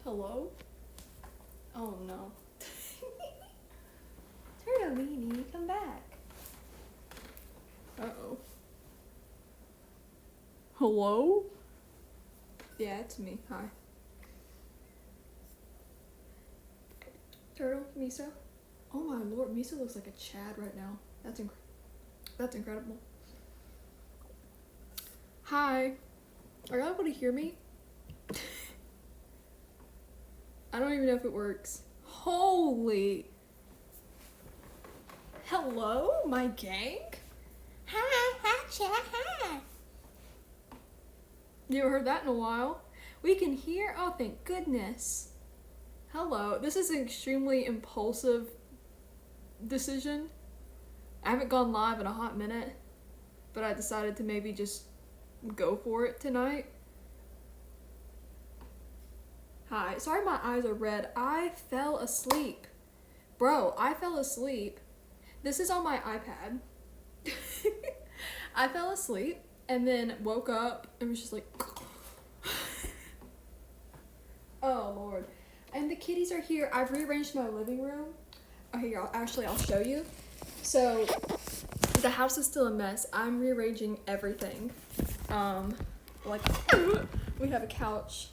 Hello? Oh no. Turtleini, come back. Uh-oh. Hello? Yeah, it's me. Hi. Turtle, Miso. Oh my lord, Miso looks like a Chad right now. That's incredible. Hi. Are y'all able to hear me? I don't even know if it works. Holy. Hello, my gang? Hi, Chad, hi. You haven't heard that in a while. We can hear, oh thank goodness. Hello, this is an extremely impulsive decision. I haven't gone live in a hot minute, but I decided to maybe just go for it tonight. Hi, sorry my eyes are red. I fell asleep. Bro, I fell asleep. This is on my iPad. I fell asleep and then woke up and was just like, oh lord. And the kitties are here. I've rearranged my living room. Okay, y'all, actually I'll show you. So the house is still a mess. I'm rearranging everything. Like we have a couch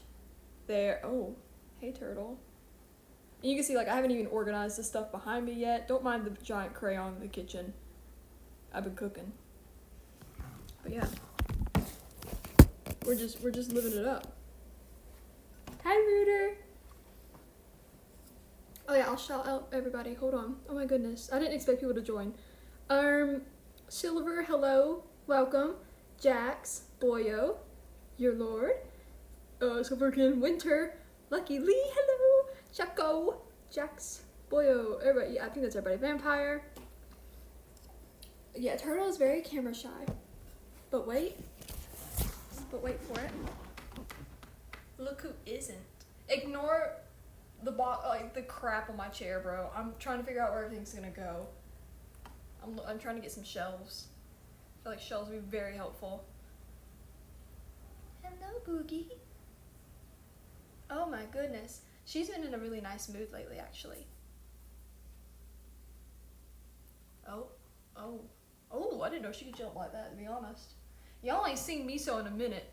there. Oh, hey turtle. And you can see like I haven't even organized the stuff behind me yet. Don't mind the giant crayon in the kitchen. I've been cooking. But yeah. We're just living it up. Hi Rooter. Oh yeah, I'll shout out everybody. Hold on. Oh my goodness. I didn't expect people to join. Silver, hello. Welcome. Jax, Boyo, your lord. Silverkin, Winter, Lucky Lee, hello. Chaco, Jax, Boyo, everybody. Yeah, I think that's everybody. Vampire. Yeah, Turtle is very camera shy. But wait for it. Look who isn't. Ignore the crap on my chair, bro. I'm trying to figure out where everything's gonna go. I'm trying to get some shelves. I feel like shelves would be very helpful. Hello, Boogie. Oh my goodness. She's been in a really nice mood lately, actually. Oh, I didn't know she could jump like that, to be honest. Y'all ain't seen Miso in a minute.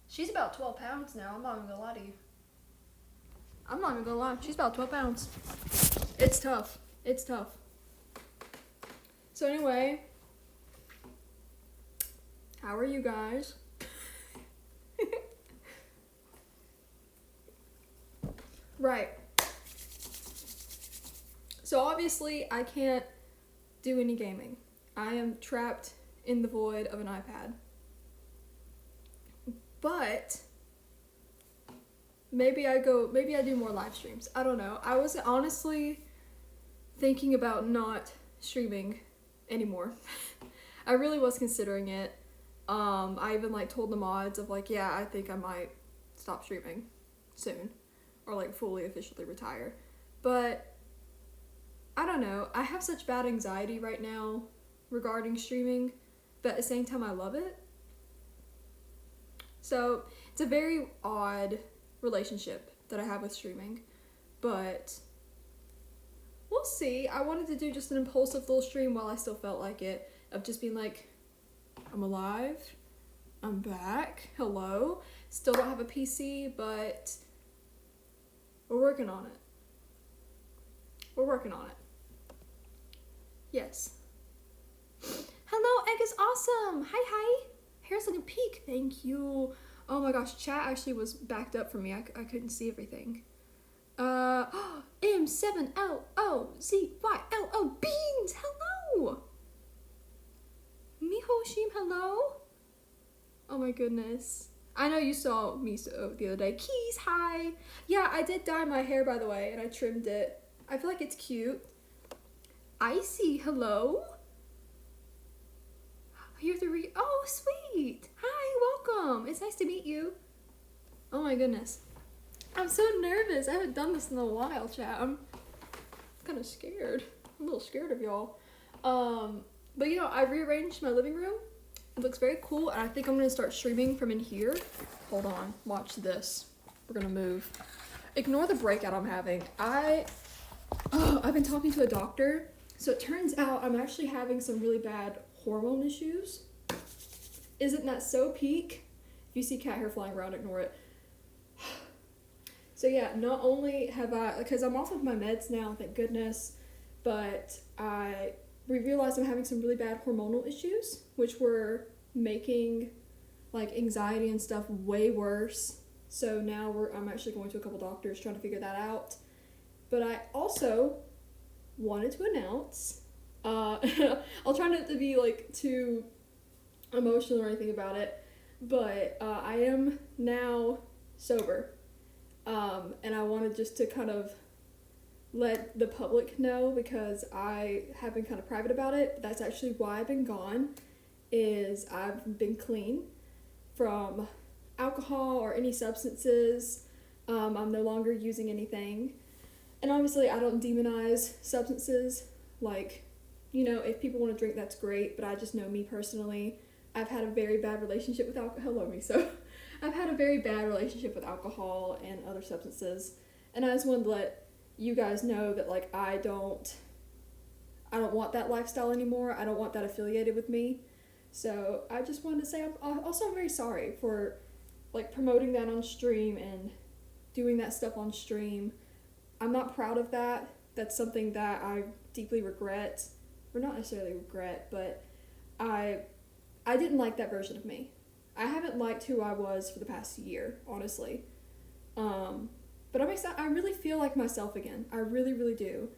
She's about 12 pounds now, I'm not even gonna lie to you. I'm not even gonna lie, she's about 12 pounds. It's tough. It's tough. So anyway, how are you guys? Right. So obviously I can't do any gaming. I am trapped in the void of an iPad. But maybe I do more live streams. I don't know. I was honestly thinking about not streaming anymore. I really was considering it. I even like told the mods of like, yeah, I think I might stop streaming soon or like fully officially retire. But I don't know. I have such bad anxiety right now regarding streaming, but at the same time I love it. So it's a very odd relationship that I have with streaming, but we'll see. I wanted to do just an impulsive little stream while I still felt like it, of just being like, I'm alive, I'm back, hello. Still don't have a PC, but we're working on it. We're working on it. Yes. Hello, egg is awesome. Hi. Hair's looking peak. Thank you. Oh my gosh, chat actually was backed up for me. I couldn't see everything. M7LOZYLO Beans. Hello. Mihoshim, hello. Oh my goodness. I know you saw me the other day. Keys, hi. Yeah, I did dye my hair, by the way, and I trimmed it. I feel like it's cute. Icy, hello. You're the oh, sweet. Hi, welcome. It's nice to meet you. Oh my goodness. I'm so nervous. I haven't done this in a while, chat. I'm kind of scared. I'm a little scared of y'all. But you know, I rearranged my living room. It looks very cool, and I think I'm gonna start streaming from in here. Hold on, watch this. We're gonna move. Ignore the breakout I'm having. I've been talking to a doctor. So it turns out I'm actually having some really bad hormone issues. Isn't that so peak? If you see cat hair flying around, ignore it. So yeah, not only have I, because I'm off of my meds now, thank goodness, but we realized I'm having some really bad hormonal issues, which were making like anxiety and stuff way worse. So now I'm actually going to a couple doctors trying to figure that out. But I also wanted to announce, I'll try not to be like too emotional or anything about it, but I am now sober. And I wanted just to kind of let the public know, because I have been kind of private about it. But that's actually why I've been gone, is I've been clean from alcohol or any substances. I'm no longer using anything. And obviously I don't demonize substances. Like, you know, if people want to drink, that's great. But I just know me personally, I've had a very bad relationship with alcohol. Hello, me. So I've had a very bad relationship with alcohol and other substances. And I just wanted to let you guys know that, like, I don't want that lifestyle anymore. I don't want that affiliated with me. So I just wanted to say I'm very sorry for, like, promoting that on stream and doing that stuff on stream. I'm not proud of that. That's something that I deeply regret. Or not necessarily regret, but I didn't like that version of me. I haven't liked who I was for the past year, honestly. But I'm excited. I really feel like myself again. I really, really do.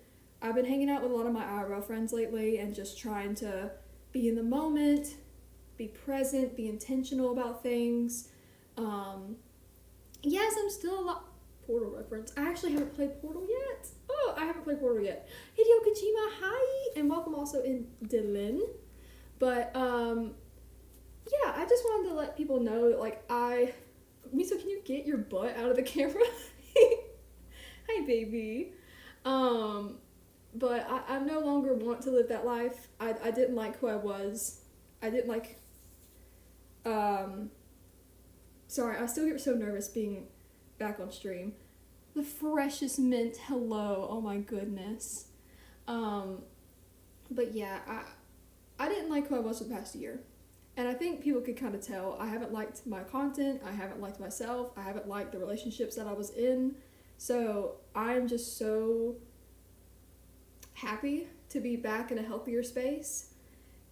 I've been hanging out with a lot of my IRL friends lately and just trying to be in the moment, be present, be intentional about things. Yes, I'm still a lot... Portal reference. I actually haven't played Portal yet. Oh, I haven't played Portal yet. Hideo Kojima, hi! And welcome also in Dylan. But, yeah, I just wanted to let people know that, like, Miso, can you get your butt out of the camera? Hi, baby. But I no longer want to live that life. I didn't like who I was. I didn't like, sorry, I still get so nervous being back on stream. The freshest mint, hello, oh my goodness. But yeah, I didn't like who I was for the past year. And I think people could kind of tell. I haven't liked my content, I haven't liked myself, I haven't liked the relationships that I was in. So I'm just so happy to be back in a healthier space.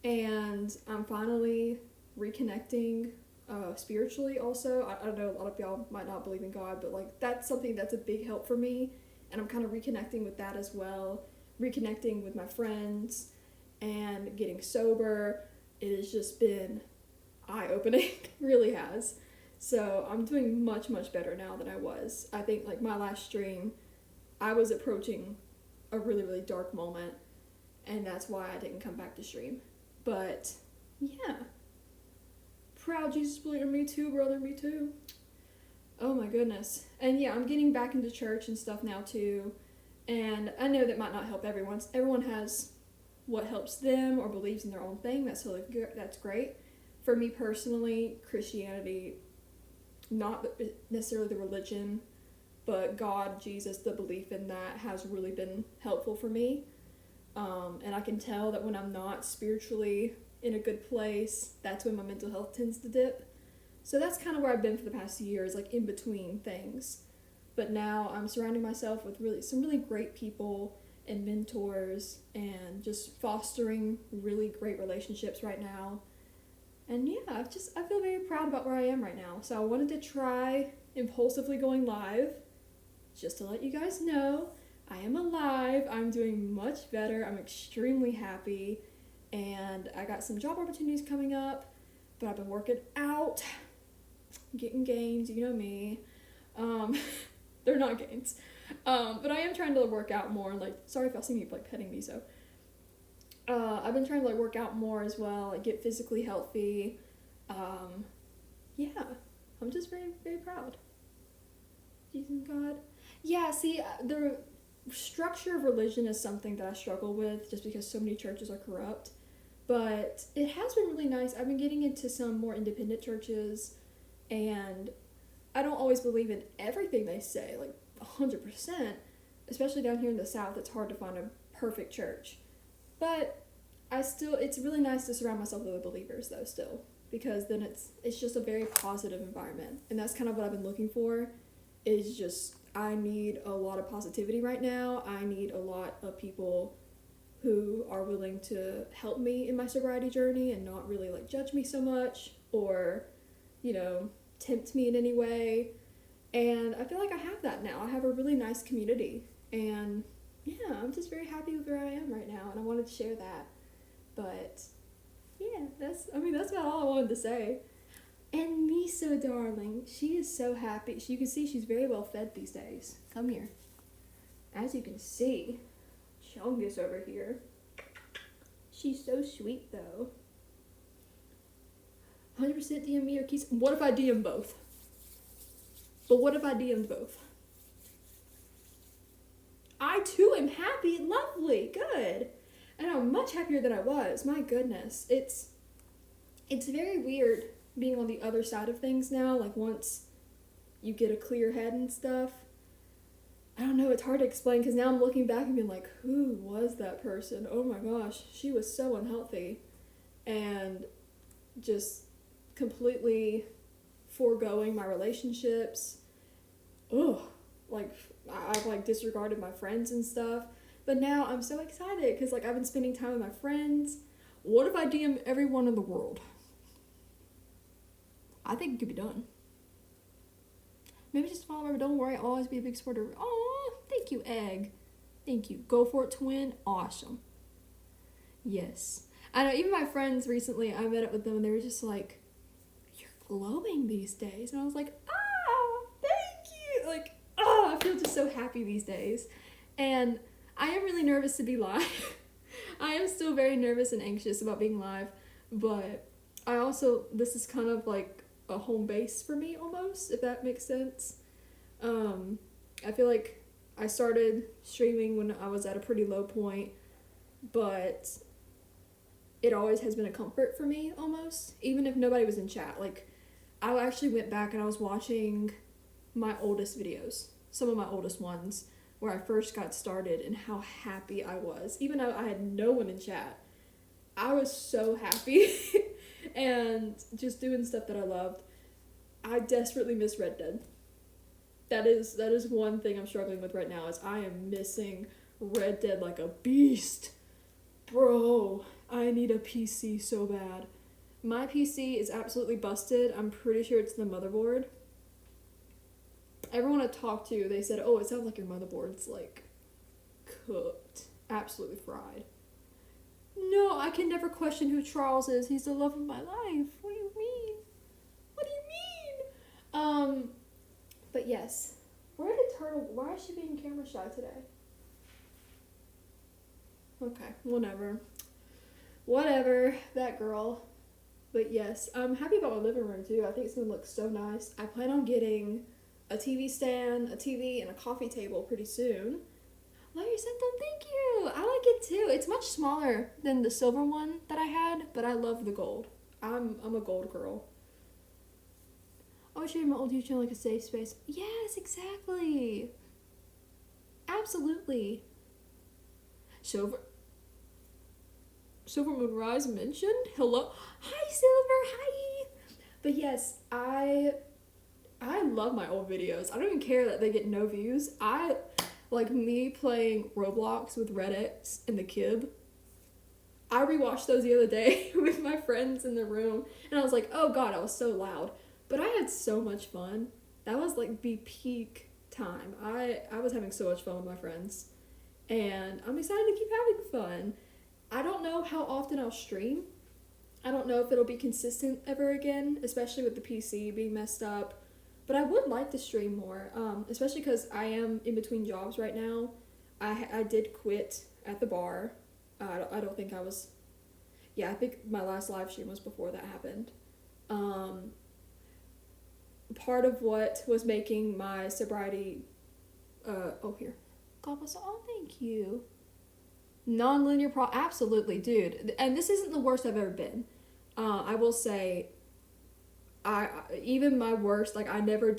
And I'm finally reconnecting spiritually also. I know a lot of y'all might not believe in God, but like that's something that's a big help for me. And I'm kind of reconnecting with that as well. Reconnecting with my friends and getting sober. It has just been eye-opening, really has. So I'm doing much, much better now than I was. I think like my last stream, I was approaching a really, really dark moment, and that's why I didn't come back to stream. But yeah, proud Jesus believer, me too, brother, me too. Oh my goodness. And yeah, I'm getting back into church and stuff now too. And I know that might not help everyone. Everyone has what helps them or believes in their own thing. That's totally good. That's great. For me personally, Christianity, not necessarily the religion, but God, Jesus, the belief in that has really been helpful for me. And I can tell that when I'm not spiritually in a good place, that's when my mental health tends to dip. So that's kind of where I've been for the past years, like in between things. But now I'm surrounding myself with some really great people and mentors, and just fostering really great relationships right now. And yeah, I feel very proud about where I am right now. So I wanted to try impulsively going live, just to let you guys know I am alive. I'm doing much better. I'm extremely happy, and I got some job opportunities coming up, but I've been working out, getting gains, you know me. They're not gains. But I am trying to work out more, like, sorry if y'all see me, like, petting me, so. I've been trying to, like, work out more as well, like, get physically healthy. Yeah, I'm just very, very proud. Jesus and God. Yeah, see, the structure of religion is something that I struggle with, just because so many churches are corrupt. But it has been really nice. I've been getting into some more independent churches, and I don't always believe in everything they say. Like, 100%. Especially down here in the South, it's hard to find a perfect church. But it's really nice to surround myself with believers though still, because then it's just a very positive environment. And that's kind of what I've been looking for, is just, I need a lot of positivity right now. I need a lot of people who are willing to help me in my sobriety journey and not really like judge me so much or, tempt me in any way. And I feel like I have that now. I have a really nice community. And yeah, I'm just very happy with where I am right now. And I wanted to share that. But yeah, that's about all I wanted to say. And Miso, darling, she is so happy. You can see she's very well fed these days. Come here. As you can see, Chungus over here. She's so sweet though. 100% DM me or Keys. What if I DM both? But what if I DM'd both? I too am happy. Lovely. Good. And I'm much happier than I was. My goodness. It's very weird being on the other side of things now. Like once you get a clear head and stuff. I don't know. It's hard to explain because now I'm looking back and being like, who was that person? Oh my gosh. She was so unhealthy. And just completely foregoing my relationships. Ugh. I've disregarded my friends and stuff. But now I'm so excited because I've been spending time with my friends. What if I DM everyone in the world? I think it could be done. Maybe just follow me. Don't worry, I'll always be a big supporter. Oh, thank you, Egg. Thank you. Go for it, twin. Awesome. Yes. I know, even my friends recently, I met up with them and they were just like, you're glowing these days. And I was like, thank you. I feel just so happy these days. And I am really nervous to be live. I am still very nervous and anxious about being live. But this is kind of like a home base for me almost, if that makes sense. I feel like I started streaming when I was at a pretty low point, but it always has been a comfort for me almost, even if nobody was in chat. I actually went back and I was watching my oldest videos, some of my oldest ones, where I first got started and how happy I was. Even though I had no one in chat, I was so happy and just doing stuff that I loved. I desperately miss Red Dead. That is one thing I'm struggling with right now, is I am missing Red Dead like a beast. Bro, I need a PC so bad. My PC is absolutely busted. I'm pretty sure it's the motherboard. Everyone I talked to, they said, oh, it sounds like your motherboard's cooked. Absolutely fried. No, I can never question who Charles is. He's the love of my life. What do you mean? What do you mean? But yes. Why is she being camera shy today? Okay, whatever, that girl. But yes, I'm happy about my living room too. I think it's gonna look so nice. I plan on getting a TV stand, a TV, and a coffee table pretty soon. Larry sent them, thank you. I like it too. It's much smaller than the silver one that I had, but I love the gold. I'm a gold girl. I show you my old YouTube channel like a safe space. Yes, exactly. Absolutely. Silver Moonrise mentioned. Hello. Hi, Silver. Hi. But yes, I love my old videos. I don't even care that they get no views. I like me playing Roblox with Red X and the Kib. I rewatched those the other day with my friends in the room, and I was like, oh god, I was so loud. But I had so much fun. That was the peak time. I was having so much fun with my friends. And I'm excited to keep having fun. I don't know how often I'll stream. I don't know if it'll be consistent ever again, especially with the PC being messed up. But I would like to stream more, especially because I am in between jobs right now. I did quit at the bar. I don't think I was... Yeah, I think my last live stream was before that happened. Part of what was making my sobriety... here. Oh, thank you. Non-linear absolutely, dude. And this isn't the worst I've ever been. I will say, even my worst, I never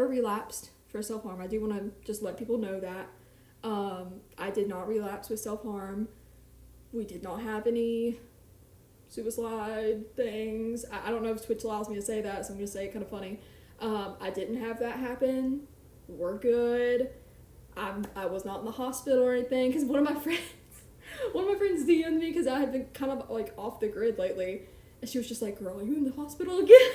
relapsed for self-harm. I do want to just let people know that. I did not relapse with self-harm. We did not have any suicide things. I don't know if Twitch allows me to say that, so I'm going to say it kind of funny. I didn't have that happen. We're good. I was not in the hospital or anything, because one of my friends DM'd me because I had been kind of like off the grid lately, and she was just like, girl, are you in the hospital again?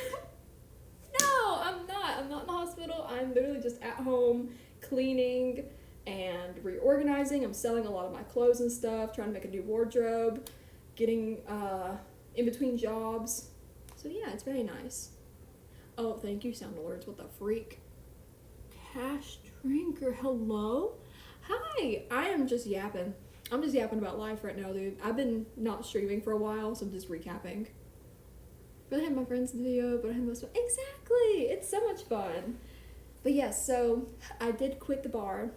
No, I'm not in the hospital. I'm literally just at home cleaning and reorganizing. I'm selling a lot of my clothes and stuff, trying to make a new wardrobe, getting in between jobs. So yeah, it's very nice. Oh, thank you, Sound Alerts. What the freak? Cash Drinker, hello? Hi, I am just yapping. I'm just yapping about life right now, dude. I've been not streaming for a while, so I'm just recapping. But I had my friends in the video, but I had most fun. Exactly! It's so much fun. But yes, so I did quit the bar.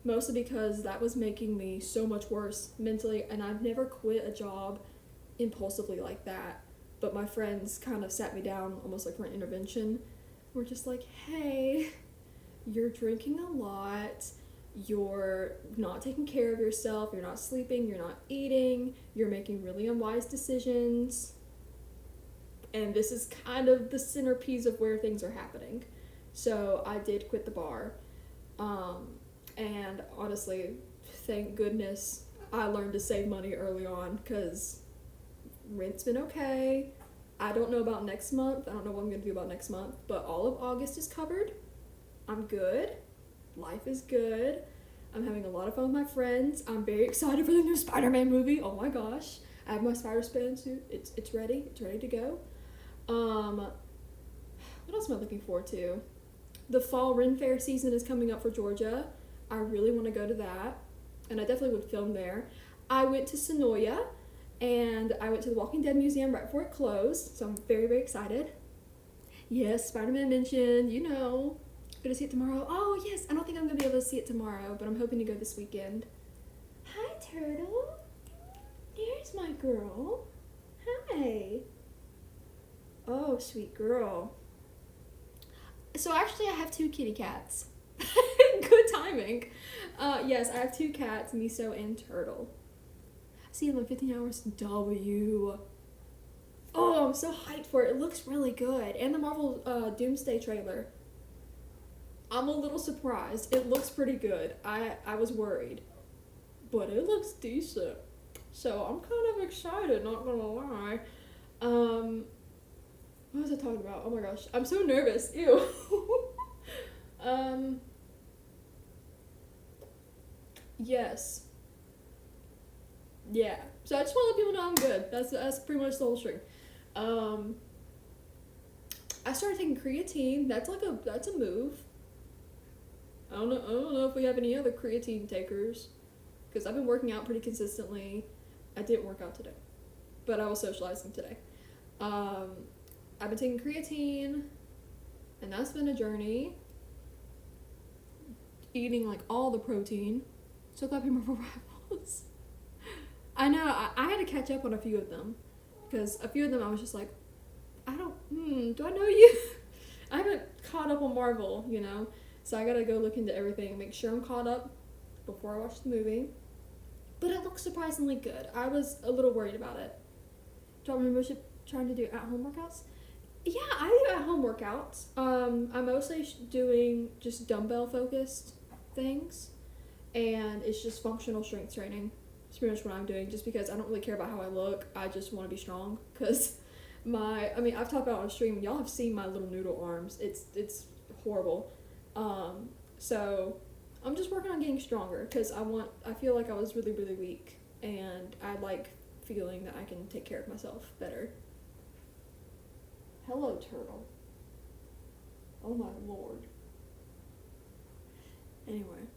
Mostly because that was making me so much worse mentally, and I've never quit a job impulsively like that. But my friends kind of sat me down almost like for an intervention. We're just like, hey, you're drinking a lot, you're not taking care of yourself, you're not sleeping, you're not eating, you're making really unwise decisions. And this is kind of the centerpiece of where things are happening. So I did quit the bar. And honestly, thank goodness I learned to save money early on, because rent's been okay. I don't know about next month. I don't know what I'm going to do about next month, but all of August is covered. I'm good. Life is good. I'm having a lot of fun with my friends. I'm very excited for the new Spider-Man movie. Oh my gosh. I have my Spider-Man suit. It's ready. It's ready to go. What else am I looking forward to? The fall Ren Fair season is coming up for Georgia. I really want to go to that, and I definitely would film there. I went to Sonoya, and I went to the Walking Dead Museum right before it closed, so I'm very, very excited. Yes, Spider-Man mentioned, you know. Gonna see it tomorrow. Oh, yes, I don't think I'm gonna be able to see it tomorrow, but I'm hoping to go this weekend. Hi, Turtle. There's my girl. Hi. Oh, sweet girl. So actually I have 2 kitty cats. Good timing. Yes, I have 2 cats, Miso and Turtle. See them in 15 hours. W. Oh, I'm so hyped for it. It looks really good. And the Marvel Doomsday trailer. I'm a little surprised. It looks pretty good. I was worried. But it looks decent. So I'm kind of excited, not gonna lie. What was I talking about? Oh my gosh. I'm so nervous. Ew. Yes. Yeah. So I just want to let people know I'm good. That's pretty much the whole string. I started taking creatine. That's a move. I don't know if we have any other creatine takers, because I've been working out pretty consistently. I didn't work out today, but I was socializing today. I've been taking creatine, and that's been a journey. Eating like all the protein. So glad people were rivals. I know, I had to catch up on a few of them, because a few of them I was just like, do I know you? I haven't caught up on Marvel, you know, so I gotta go look into everything and make sure I'm caught up before I watch the movie. But it looks surprisingly good. I was a little worried about it. Do I remember trying to do at-home workouts? Yeah, I do at-home workouts. I'm mostly doing just dumbbell-focused things, and it's just functional strength training. It's pretty much what I'm doing, just because I don't really care about how I look. I just want to be strong, because I've talked about it on stream. Y'all have seen my little noodle arms. It's horrible. So I'm just working on getting stronger, because I feel like I was really, really weak, and I like feeling that I can take care of myself better. Hello, Turtle. Oh my lord. Anyway.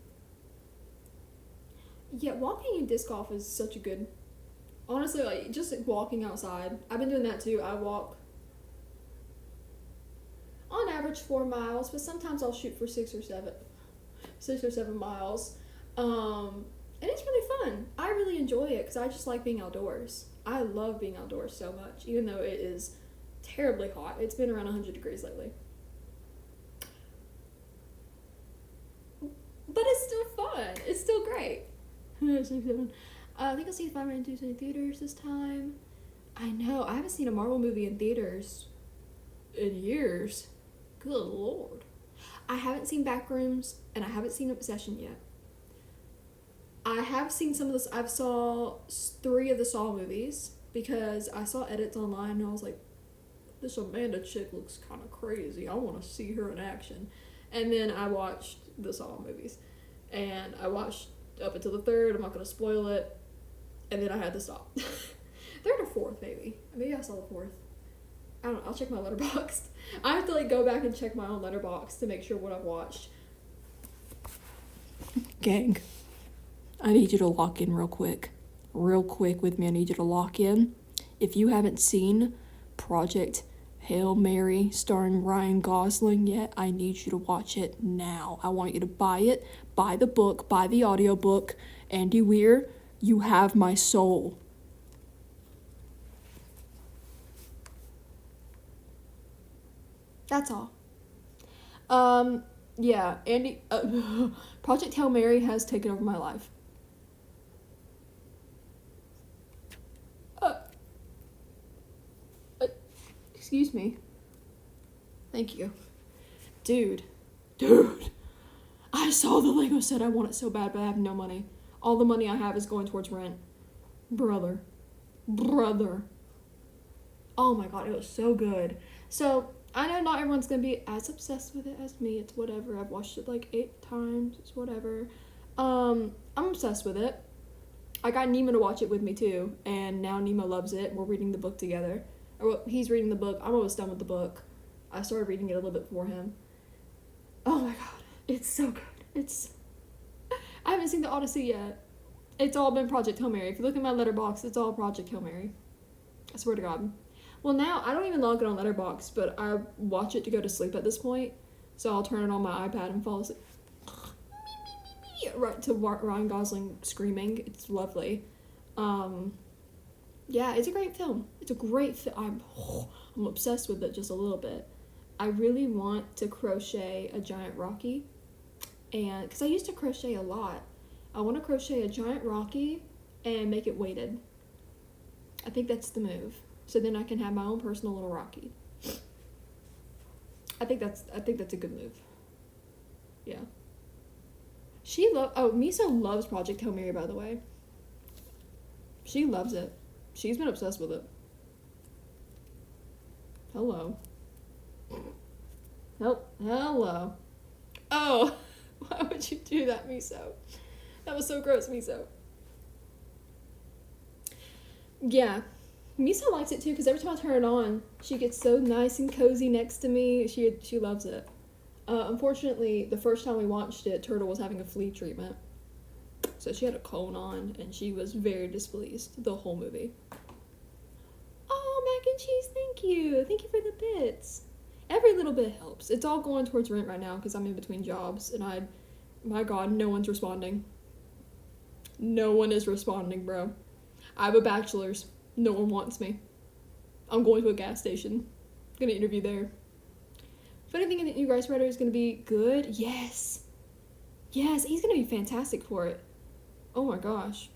Yeah, walking in disc golf is such a good... Honestly, like, just walking outside. I've been doing that too. I walk on average 4 miles, but sometimes I'll shoot for 6 or 7 miles. And it's really fun. I really enjoy it, because I just like being outdoors. I love being outdoors so much, even though it is terribly hot. It's been around 100 degrees lately. great. I think I'll see Spider-Man 2 in theaters this time. I know, I haven't seen a Marvel movie in theaters in years. Good lord. I haven't seen Backrooms, and I haven't seen Obsession yet. I have seen some of this. I've saw 3 of the Saw movies because I saw edits online and I was like, this Amanda chick looks kind of crazy. I want to see her in action. And then I watched the Saw movies. And I watched up until the 3rd. I'm not going to spoil it. And then I had to stop. 3rd or 4th, maybe. Maybe I saw the 4th. I don't know. I'll check my Letterboxd. I have to like go back and check my own Letterboxd to make sure what I've watched. Gang, I need you to lock in real quick. Real quick with me. I need you to lock in. If you haven't seen Project Hail Mary starring Ryan Gosling yet, I need you to watch it now. I want you to buy it. Buy the book. Buy the audiobook. Andy Weir, you have my soul. That's all. Yeah, Andy, Project Hail Mary has taken over my life. Excuse me. Thank you. Dude, I saw the Lego set. I want it so bad, but I have no money. All the money I have is going towards rent. Brother. Oh my god, it was so good. So, I know not everyone's gonna be as obsessed with it as me. It's whatever. I've watched it like 8 times. It's whatever. I'm obsessed with it. I got Nemo to watch it with me too, and now Nemo loves it. We're reading the book together. Or well, he's reading the book. I'm almost done with the book. I started reading it a little bit for him. Oh my god, it's so good. I haven't seen the Odyssey yet. It's all been Project Hail Mary. If you look at my Letterboxd, it's all Project Hail Mary. I swear to God. Well, now, I don't even log it on Letterboxd, but I watch it to go to sleep at this point. So I'll turn it on my iPad and fall asleep. Right to Ryan Gosling screaming. It's lovely. Yeah, it's a great film. It's a great film. I'm obsessed with it just a little bit. I really want to crochet a giant Rocky. And, because I used to crochet a lot. I want to crochet a giant Rocky and make it weighted. I think that's the move. So then I can have my own personal little Rocky. I think that's a good move. Yeah. Miso loves Project Hail Mary, by the way. She loves it. She's been obsessed with it. Hello. Hello. Oh, why would you do that, Miso? That was so gross, Miso. Yeah. Miso likes it too, because every time I turn it on, she gets so nice and cozy next to me. She loves it. Unfortunately, the first time we watched it, Turtle was having a flea treatment. So she had a cone on, and she was very displeased the whole movie. Oh, mac and cheese, thank you. Thank you for the bits. Every little bit helps. It's all going towards rent right now, because I'm in between jobs, and my god, no one's responding. No one is responding, bro. I have a bachelor's. No one wants me. I'm going to a gas station. Gonna interview there. If anything, the new Rice Writer is gonna be good. Yes, he's gonna be fantastic for it. Oh my gosh.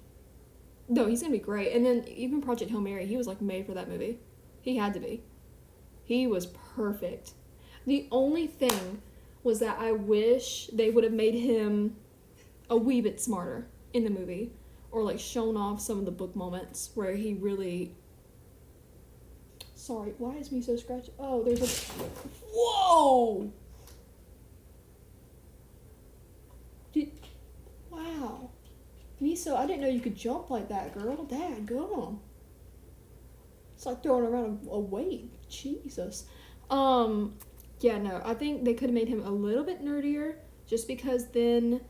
No, he's gonna be great. And then even Project Hail Mary, he was like made for that movie. He had to be. He was perfect. The only thing was that I wish they would have made him a wee bit smarter in the movie. Or like shown off some of the book moments where he really... Sorry, why is me so scratchy? Oh, there's a... Whoa! Wow. Miso, I didn't know you could jump like that, girl. Dad, go. It's like throwing around a weight. Jesus. Yeah, no, I think they could have made him a little bit nerdier, just because then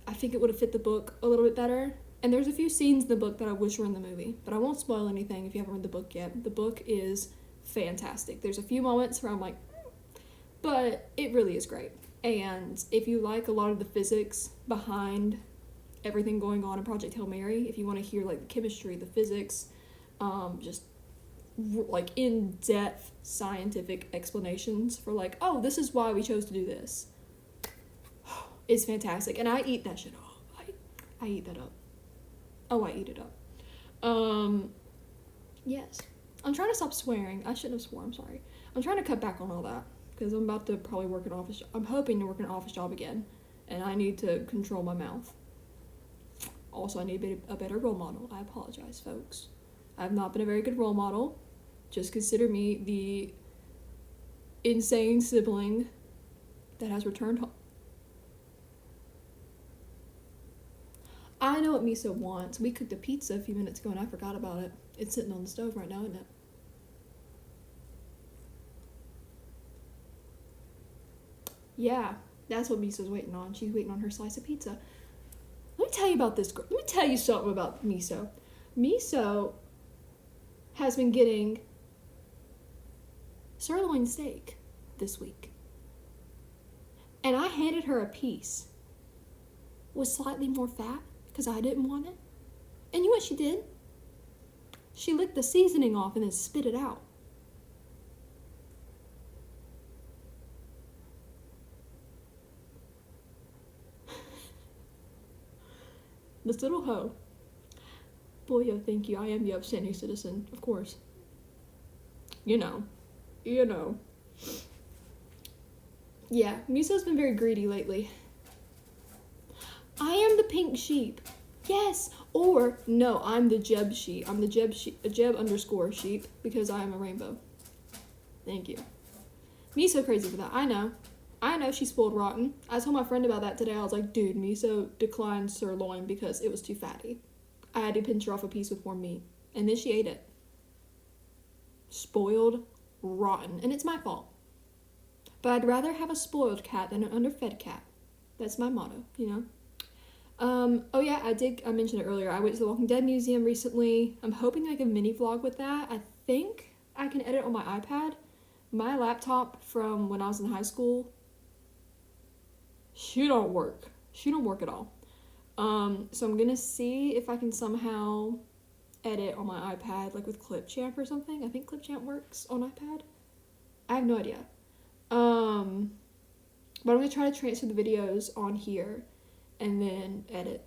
I think it would have fit the book a little bit better. And there's a few scenes in the book that I wish were in the movie, but I won't spoil anything if you haven't read the book yet. The book is fantastic. There's a few moments where I'm like, but it really is great. And if you like a lot of the physics behind everything going on in Project Hail Mary, if you want to hear like the chemistry, the physics, just like in-depth scientific explanations for like, oh, this is why we chose to do this. It's fantastic. And I eat that shit all. I eat that up. Oh, I eat it up. Yes. I'm trying to stop swearing. I shouldn't have sworn, I'm sorry. I'm trying to cut back on all that because I'm about to probably work an office job. I'm hoping to work an office job again, and I need to control my mouth. Also, I need a better role model. I apologize, folks. I have not been a very good role model. Just consider me the insane sibling that has returned home. I know what Miso wants. We cooked a pizza a few minutes ago and I forgot about it. It's sitting on the stove right now, isn't it? Yeah, that's what Miso's waiting on. She's waiting on her slice of pizza. Let me tell you about this girl. Let me tell you something about Miso. Miso has been getting sirloin steak this week. And I handed her a piece with slightly more fat because I didn't want it. And you know what she did? She licked the seasoning off and then spit it out. This little hoe. Boy, oh, thank you. I am the upstanding citizen, of course. You know. Yeah, Miso's been very greedy lately. I am the pink sheep. Yes, or no, I'm the Jeb sheep. I'm the Jeb underscore sheep because I am a rainbow. Thank you. Miso crazy for that. I know she's spoiled rotten. I told my friend about that today. I was like, dude, Miso declined sirloin because it was too fatty. I had to pinch her off a piece with more meat. And then she ate it. Spoiled rotten. And it's my fault. But I'd rather have a spoiled cat than an underfed cat. That's my motto, you know? Oh yeah, I mentioned it earlier. I went to the Walking Dead Museum recently. I'm hoping to make a mini vlog with that. I think I can edit on my iPad. My laptop from when I was in high school, she don't work at all. So I'm gonna see if I can somehow edit on my iPad, like with Clipchamp or something. I think Clipchamp works on iPad. I have no idea. But I'm gonna try to transfer the videos on here and then edit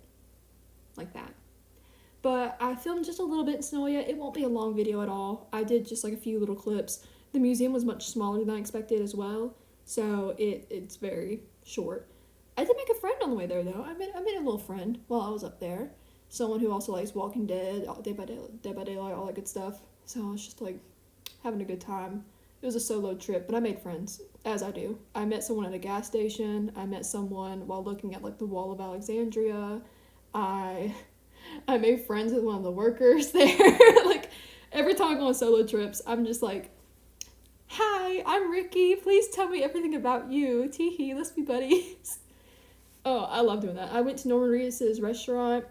like that. But I filmed just a little bit in Sonoya. It won't be a long video at all. I did just like a few little clips. The museum was much smaller than I expected as well, so it's very short. I did make a friend on the way there though. I made a little friend while I was up there. Someone who also likes Walking Dead, Dead by Daylight, all that good stuff. So I was just like having a good time. It was a solo trip, but I made friends, as I do. I met someone at a gas station. I met someone while looking at like the Wall of Alexandria. I made friends with one of the workers there. Like every time I go on solo trips, I'm just like, hi, I'm Rikki. Please tell me everything about you. Teehee, let's be buddies. Oh, I love doing that. I went to Norman Reedus' restaurant,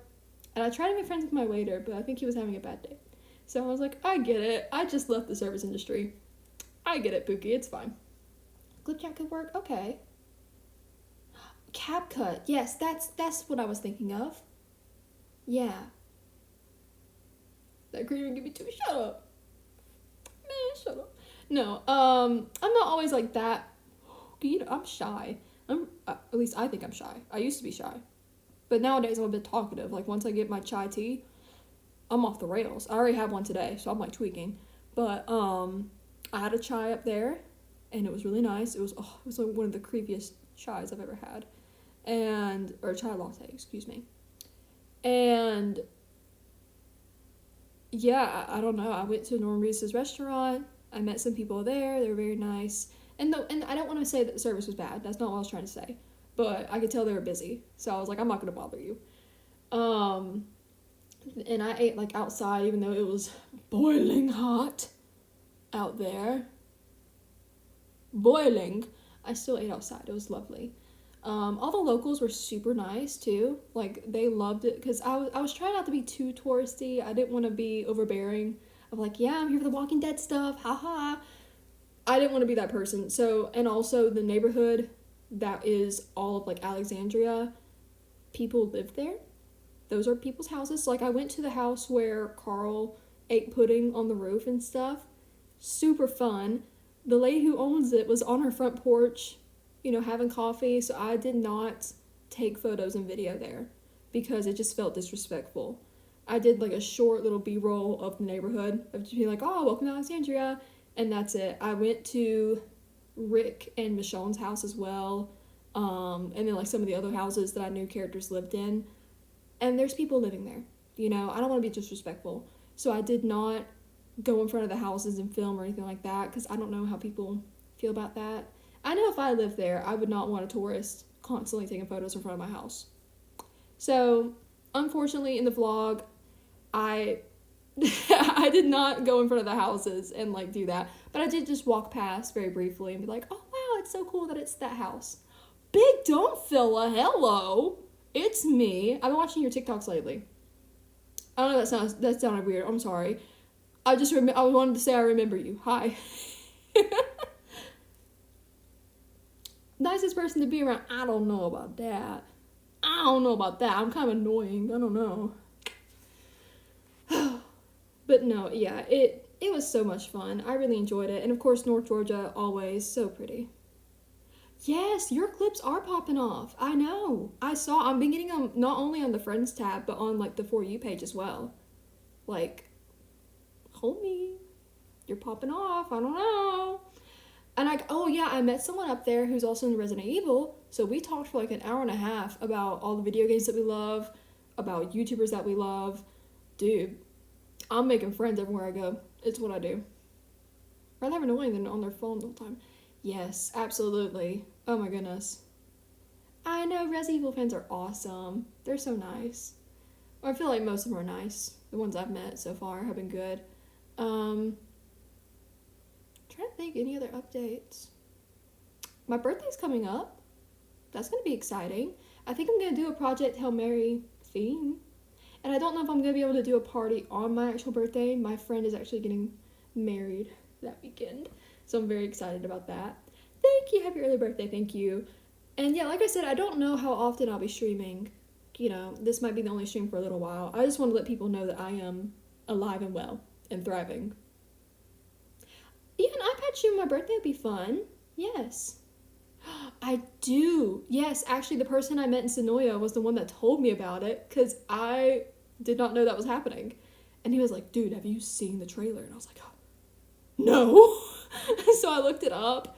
and I tried to make friends with my waiter, but I think he was having a bad day. So I was like, I get it. I just left the service industry. I get it, Pookie. It's fine. Clipchamp could work? Okay. CapCut. Yes, that's what I was thinking of. Yeah. That couldn't even give me two. Shut up. Man, shut up. No, I'm not always like that. You know, I'm shy. At least I think I'm shy. I used to be shy. But nowadays I'm a bit talkative. Like once I get my chai tea, I'm off the rails. I already have one today, so I'm like tweaking. But I had a chai up there, and it was really nice. It was like one of the creepiest chais I've ever had, or chai latte, excuse me. And yeah, I don't know. I went to Norman Reedus' restaurant. I met some people there. They were very nice. And I don't want to say that the service was bad. That's not what I was trying to say. But I could tell they were busy. So I was like, I'm not going to bother you. And I ate like outside, even though it was boiling hot out there. Boiling. I still ate outside. It was lovely. All the locals were super nice too. Like they loved it because I was trying not to be too touristy. I didn't want to be overbearing of like, yeah, I'm here for the Walking Dead stuff. Haha. I didn't want to be that person. So, and also the neighborhood that is all of like Alexandria, people live there. Those are people's houses. So, like I went to the house where Carl ate pudding on the roof and stuff. Super fun. The lady who owns it was on her front porch, you know, having coffee. So I did not take photos and video there because it just felt disrespectful. I did like a short little B-roll of the neighborhood of just being like, oh, welcome to Alexandria, and that's it. I went to Rick and Michonne's house as well, and then like some of the other houses that I knew characters lived in, and there's people living there. You know, I don't want to be disrespectful, so I did not go in front of the houses and film or anything like that because I don't know how people feel about that. I know if I lived there, I would not want a tourist constantly taking photos in front of my house. So, unfortunately, in the vlog, I I did not go in front of the houses and like do that, but I did just walk past very briefly and be like, oh wow, it's so cool that it's that house. Big Don't Filla, hello, it's me. I've been watching your TikToks lately. I don't know, that sounded weird. I'm sorry. I wanted to say I remember you. Hi. Nicest person to be around. I don't know about that. I'm kind of annoying. I don't know. But no, yeah, it was so much fun. I really enjoyed it. And of course, North Georgia, always so pretty. Yes, your clips are popping off. I know. I've been getting them not only on the Friends tab, but on like the For You page as well. Like, homie, you're popping off. I don't know. And I met someone up there who's also in Resident Evil. So we talked for like an hour and a half about all the video games that we love, about YouTubers that we love. Dude, I'm making friends everywhere I go. It's what I do. Rather have annoying than on their phone the whole time. Yes, absolutely. Oh my goodness. I know Resident Evil fans are awesome. They're so nice. I feel like most of them are nice. The ones I've met so far have been good. Trying to think any other updates. My birthday's coming up. That's gonna be exciting. I think I'm gonna do a Project Hail Mary theme. And I don't know if I'm gonna be able to do a party on my actual birthday. My friend is actually getting married that weekend. So I'm very excited about that. Thank you. Happy early birthday. Thank you. And yeah, like I said, I don't know how often I'll be streaming. You know, this might be the only stream for a little while. I just want to let people know that I am alive and well and thriving. Yeah, an iPad stream on my birthday would be fun. Yes. I do. Yes, actually, the person I met in Sonoya was the one that told me about it because I did not know that was happening. And he was like, dude, have you seen the trailer? And I was like, oh, no. So I looked it up.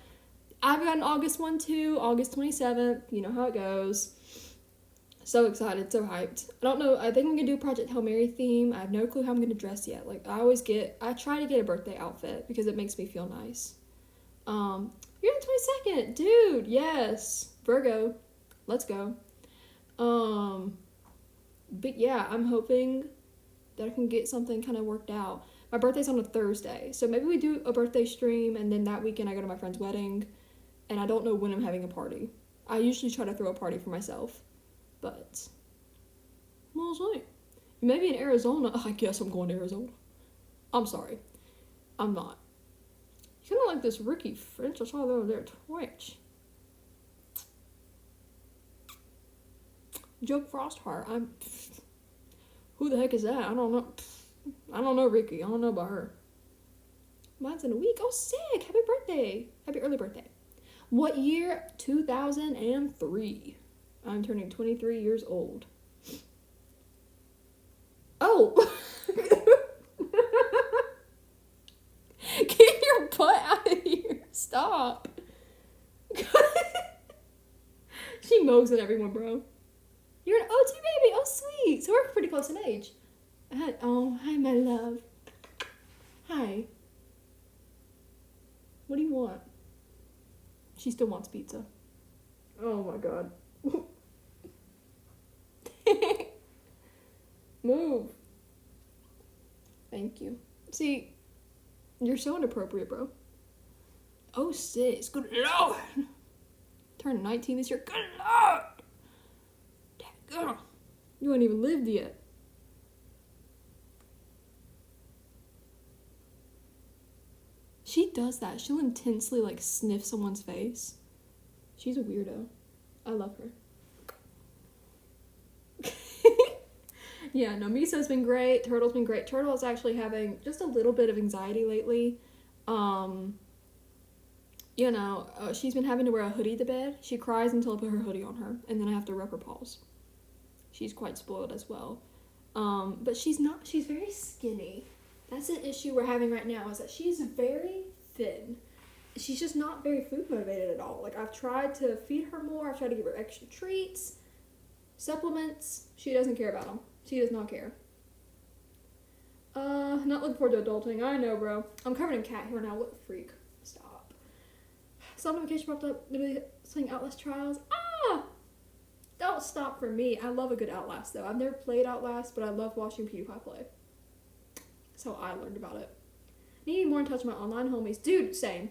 I've got an August one too, August 27th. You know how it goes. So excited, so hyped. I don't know, I think I'm gonna do a Project Hail Mary theme. I have no clue how I'm gonna dress yet. Like, I try to get a birthday outfit because it makes me feel nice. You're the 22nd, dude, yes. Virgo, let's go. But yeah, I'm hoping that I can get something kind of worked out. My birthday's on a Thursday, so maybe we do a birthday stream, and then that weekend I go to my friend's wedding, and I don't know when I'm having a party. I usually try to throw a party for myself, but we'll see. Maybe in Arizona. I guess I'm going to Arizona. I'm sorry. I'm not. You kind of like this Rikki Finch I saw over there at Twitch. Joke Frostheart. Who the heck is that? I don't know. I don't know Rikki. I don't know about her. Mine's in a week. Oh, sick. Happy birthday. Happy early birthday. What year? 2003. I'm turning 23 years old. Oh. Get your butt out of here. Stop. She mows at everyone, bro. You're an OT baby. Oh, sweet. So we're pretty close in age. Hi, my love. Hi. What do you want? She still wants pizza. Oh my god. Move. Thank you. See, you're so inappropriate, bro. Oh, sis. Good lord. Turned 19 this year. Good lord. Girl, you ain't even lived yet. She does that. She'll intensely, like, sniff someone's face. She's a weirdo. I love her. Yeah, no, Misa's been great. Turtle's been great. Turtle is actually having just a little bit of anxiety lately. She's been having to wear a hoodie to bed. She cries until I put her hoodie on her, and then I have to rub her paws. She's quite spoiled as well. But she's very skinny. That's an issue we're having right now, is that she's very thin. She's just not very food motivated at all. Like, I've tried to feed her more. I've tried to give her extra treats, supplements. She doesn't care about them. She does not care. Not looking forward to adulting. I know, bro. I'm covered in cat hair now. What a freak. Stop. Some notification popped up. Playing Outlast Trials. Ah! Don't stop for me. I love a good Outlast, though. I've never played Outlast, but I love watching PewDiePie play. That's how I learned about it. Need more in touch with my online homies. Dude, same.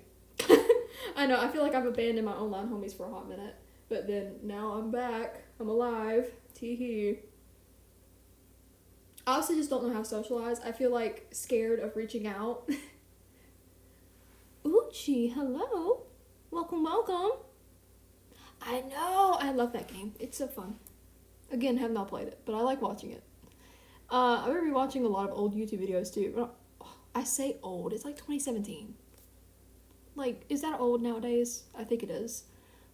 I know, I feel like I've abandoned my online homies for a hot minute. But then, now I'm back. I'm alive. Tee-hee. I also just don't know how to socialize. I feel like scared of reaching out. Uchi, hello. Welcome, welcome. I know. I love that game. It's so fun. Again, have not played it, but I like watching it. I'm going to be watching a lot of old YouTube videos, too. I say old. It's like 2017. Like, is that old nowadays? I think it is.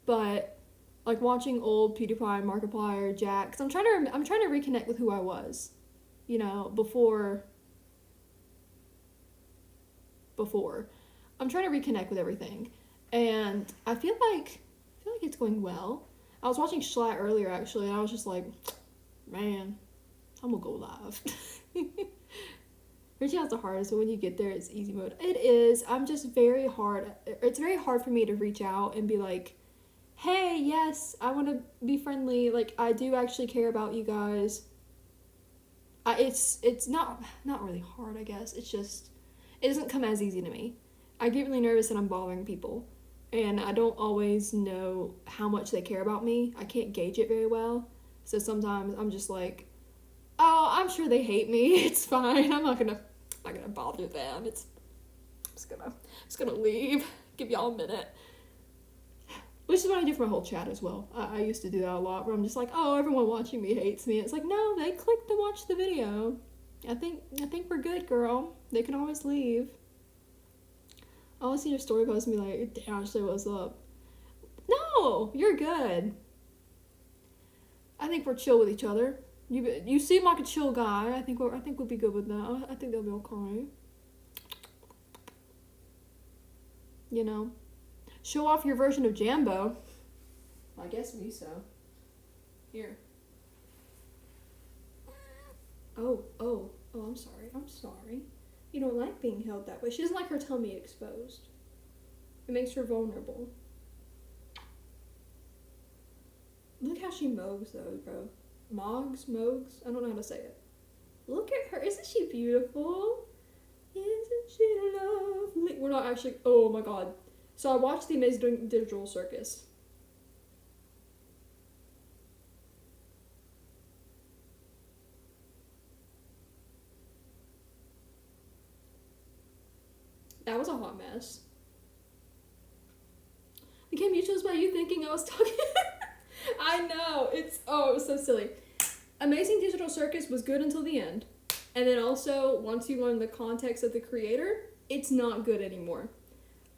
But, like, watching old PewDiePie, Markiplier, Jack, because I'm trying to reconnect with who I was. You know, before. I'm trying to reconnect with everything. And I feel like it's going well. I was watching Schlatt earlier, actually, and I was just like, man, I'm gonna go live. Reaching out's the hardest, but when you get there, it's easy mode. It is. I'm just very hard. It's very hard for me to reach out and be like, hey, yes, I want to be friendly. Like, I do actually care about you guys. It's not really hard, I guess. It's just, it doesn't come as easy to me. I get really nervous that I'm bothering people. And I don't always know how much they care about me. I can't gauge it very well. So sometimes I'm just like, oh, I'm sure they hate me. It's fine. I'm not gonna bother them. I'm just gonna leave. Give y'all a minute. Which is what I do for my whole chat as well. I used to do that a lot, where I'm just like, oh, everyone watching me hates me. It's like, no, they clicked to watch the video. I think we're good, girl. They can always leave. I always see your story post and be like, damn, Ashley, what's up? No, you're good. I think we're chill with each other. You seem like a chill guy. I think we'll be good with that. I think they'll be okay. You know, show off your version of Jambo. I guess me so. Here. Oh, I'm sorry. You don't like being held that way. She doesn't like her tummy exposed. It makes her vulnerable. Look how she mogs though, bro. Mogs? I don't know how to say it. Look at her. Isn't she beautiful? Isn't she lovely? We're not actually... Oh my god. So I watched The Amazing Digital Circus. That was a hot mess. Became mutuals by you thinking I was talking... I know. It was so silly. Amazing Digital Circus was good until the end. And then also, once you learn the context of the creator, it's not good anymore.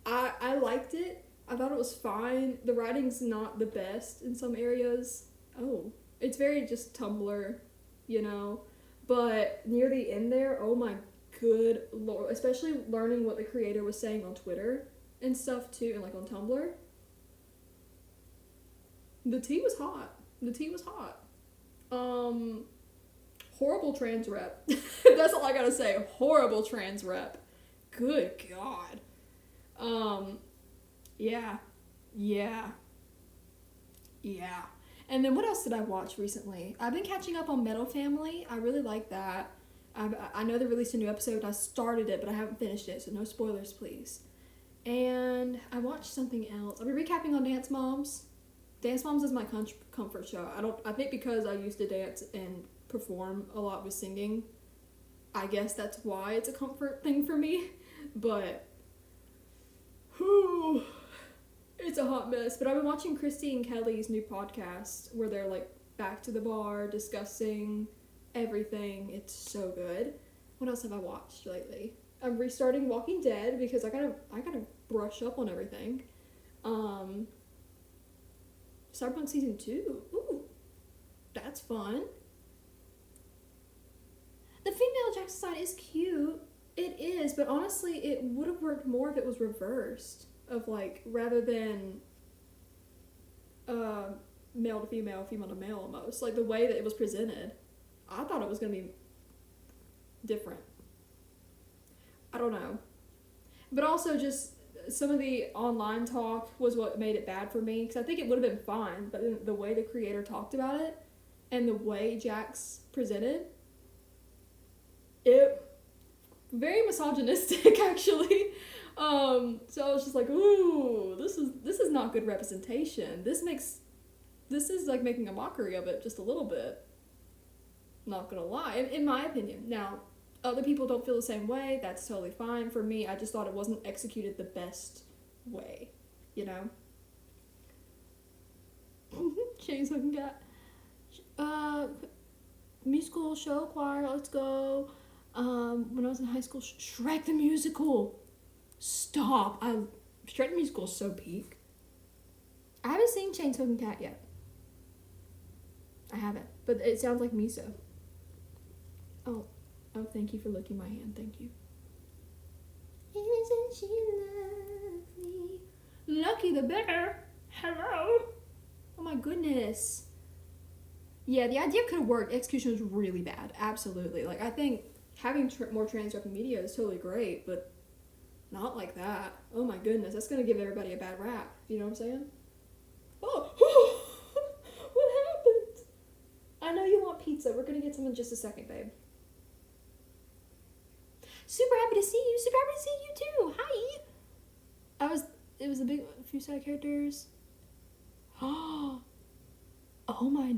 I liked it. I thought it was fine. The writing's not the best in some areas. Oh. It's very just Tumblr, you know. But near the end there, oh my good lord. Especially learning what the creator was saying on Twitter and stuff too, and like on Tumblr. The tea was hot. Horrible trans rep. That's all I gotta say. Horrible trans rep. Good God. Yeah. And then what else did I watch recently? I've been catching up on Metal Family. I really like that. I know they released a new episode. I started it, but I haven't finished it, so no spoilers, please. And I watched something else. I'll be recapping on Dance Moms. Dance Moms is my comfort show. I think because I used to dance and perform a lot with singing, I guess that's why it's a comfort thing for me. But whew, it's a hot mess. But I've been watching Christy and Kelly's new podcast where they're like back to the bar discussing everything. It's so good. What else have I watched lately? I'm restarting Walking Dead because I gotta brush up on everything. Cyberpunk Season 2. Ooh, that's fun. next side is cute. It is, but honestly, it would have worked more if it was reversed. Of like, rather than male to female, female to male almost. Like the way that it was presented. I thought it was going to be different. I don't know. But also just some of the online talk was what made it bad for me. Because I think it would have been fine. But the way the creator talked about it and the way Jax presented, it very misogynistic actually. So I was just like, ooh, this is not good representation. This is like making a mockery of it just a little bit. Not gonna lie, in my opinion. Now, other people don't feel the same way. That's totally fine. For me, I just thought it wasn't executed the best way, you know? Shane's looking at musical show choir, let's go. When I was in high school, Shrek the Musical. Stop. Shrek the Musical is so peak. I haven't seen Chainsmoked Cat yet. I haven't, but it sounds like miso. Oh, thank you for licking my hand. Thank you. Isn't she lovely? Lucky the bear. Hello. Oh my goodness. Yeah, the idea could have worked. Execution was really bad. Absolutely. Like, I think having more trans rep media is totally great, but not like that. Oh my goodness. That's going to give everybody a bad rap. You know what I'm saying? Oh, what happened? I know you want pizza. We're going to get some in just a second, babe. Super happy to see you. Super happy to see you too. Hi. It was a few side characters. Oh my,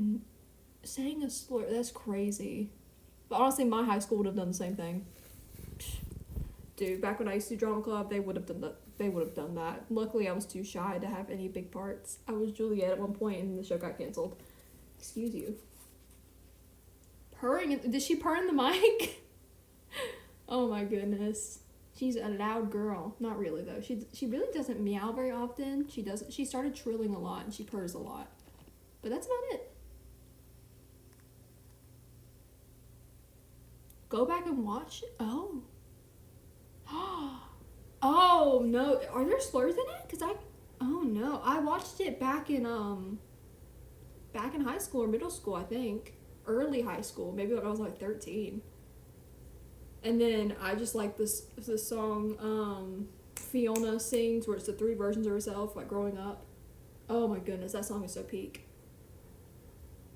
saying a slur, that's crazy. But honestly, my high school would have done the same thing. Dude, back when I used to do drama club, they would have done that. Luckily, I was too shy to have any big parts. I was Juliet at one point and the show got canceled. Excuse you. Purring, did she purr in the mic? Oh my goodness. She's a loud girl. Not really though. She really doesn't meow very often. She started trilling a lot and she purrs a lot. But that's about it. Go back and watch it. Oh. Oh no. Are there slurs in it? Oh no. I watched it back in high school or middle school, I think. Early high school. Maybe when I was like 13. And then I just like this song Fiona sings where it's the 3 versions of herself, like growing up. Oh my goodness, that song is so peak.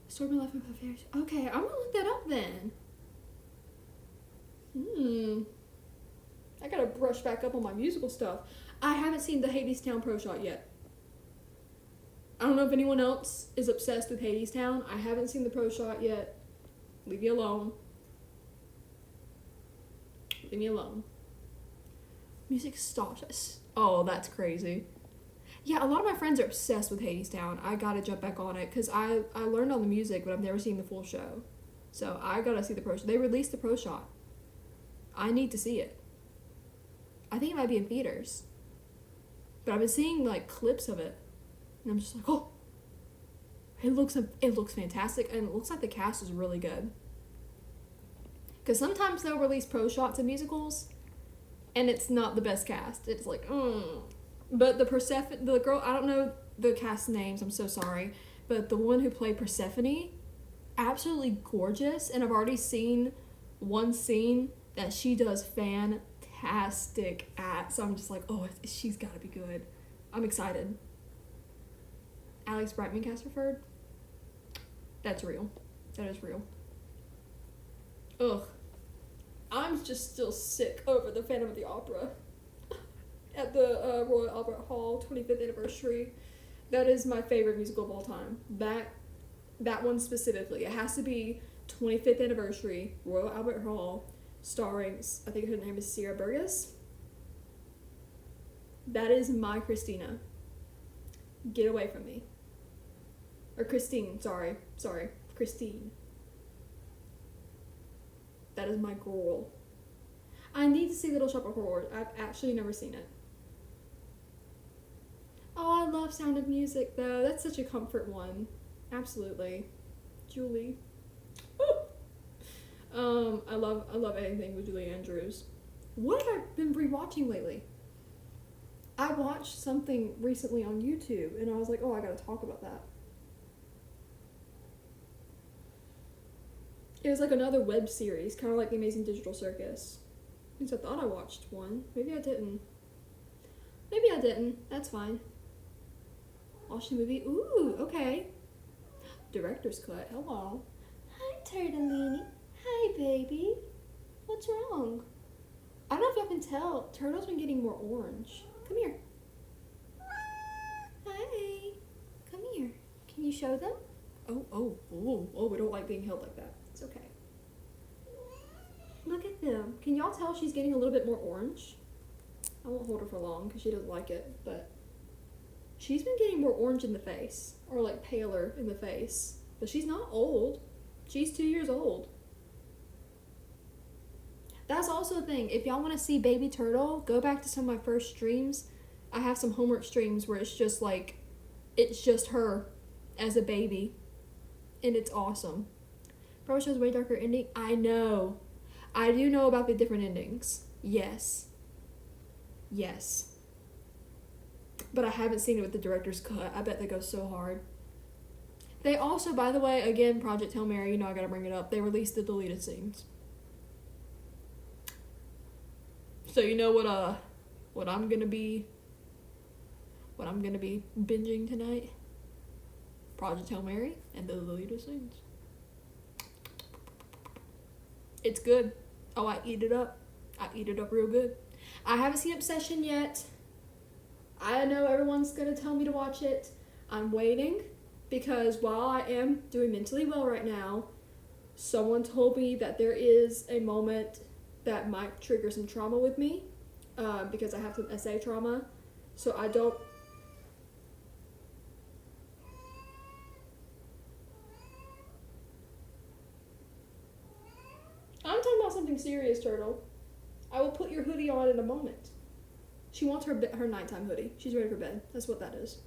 Stormy Left with Affairs. Okay, I'm gonna look that up then. I gotta brush back up on my musical stuff. I haven't seen the Hadestown Pro Shot yet. I don't know if anyone else is obsessed with Hadestown. I haven't seen the Pro Shot yet. Leave me alone. Leave me alone. Music stops. Oh, that's crazy. Yeah, a lot of my friends are obsessed with Hadestown. I gotta jump back on it because I learned on the music, but I've never seen the full show. So I gotta see the Pro Shot. They released the Pro Shot. I need to see it. I think it might be in theaters. But I've been seeing like clips of it. And I'm just like, oh. It looks fantastic and it looks like the cast is really good. Because sometimes they'll release Pro Shots in musicals and it's not the best cast. It's like, But the girl, I don't know the cast names, I'm so sorry. But the one who played Persephone, absolutely gorgeous. And I've already seen one scene that she does fantastic at. So I'm just like, oh, she's gotta be good. I'm excited. Alex Brightman cast preferred? That's real. That is real. Ugh. I'm just still sick over the Phantom of the Opera at the Royal Albert Hall 25th anniversary. That is my favorite musical of all time. That one specifically. It has to be 25th anniversary, Royal Albert Hall, starring, I think her name is Sierra Burgess. That is my Christina. Get away from me. Or Christine, sorry, Christine. That is my girl. I need to see Little Shop of Horrors. I've actually never seen it. Oh, I love Sound of Music, though. That's such a comfort one. Absolutely. Julie. I love anything with Julie Andrews. What have I been rewatching lately? I watched something recently on YouTube, and I was like, oh, I gotta talk about that. It was like another web series, kind of like The Amazing Digital Circus. At least I thought I watched one. Maybe I didn't. Maybe I didn't. That's fine. Watched the movie. Ooh, okay. Director's cut. Hello. Hi, Turtleini. Hi, baby. What's wrong? I don't know if y'all can tell. Turtle's been getting more orange. Come here. Hi. Come here. Can you show them? Oh, we don't like being held like that. It's okay. Look at them. Can y'all tell she's getting a little bit more orange? I won't hold her for long because she doesn't like it, but she's been getting more orange in the face, or like paler in the face. But she's not old. She's 2 years old. That's also a thing. If y'all want to see baby turtle, go back to some of my first streams. I have some homework streams where it's just her as a baby. And it's awesome. Probably shows way darker ending. I know. I do know about the different endings. Yes. But I haven't seen it with the director's cut. I bet they go so hard. They also, by the way, again, Project Hail Mary, I gotta bring it up. They released the deleted scenes. So you know what I'm gonna be binging tonight? Project Hail Mary and the deleted scenes. It's good. Oh, I eat it up. I eat it up real good. I haven't seen Obsession yet. I know everyone's gonna tell me to watch it. I'm waiting because while I am doing mentally well right now, someone told me that there is a moment that might trigger some trauma with me because I have some SA trauma. So I don't... I'm talking about something serious, Turtle. I will put your hoodie on in a moment. She wants her nighttime hoodie. She's ready for bed. That's what that is.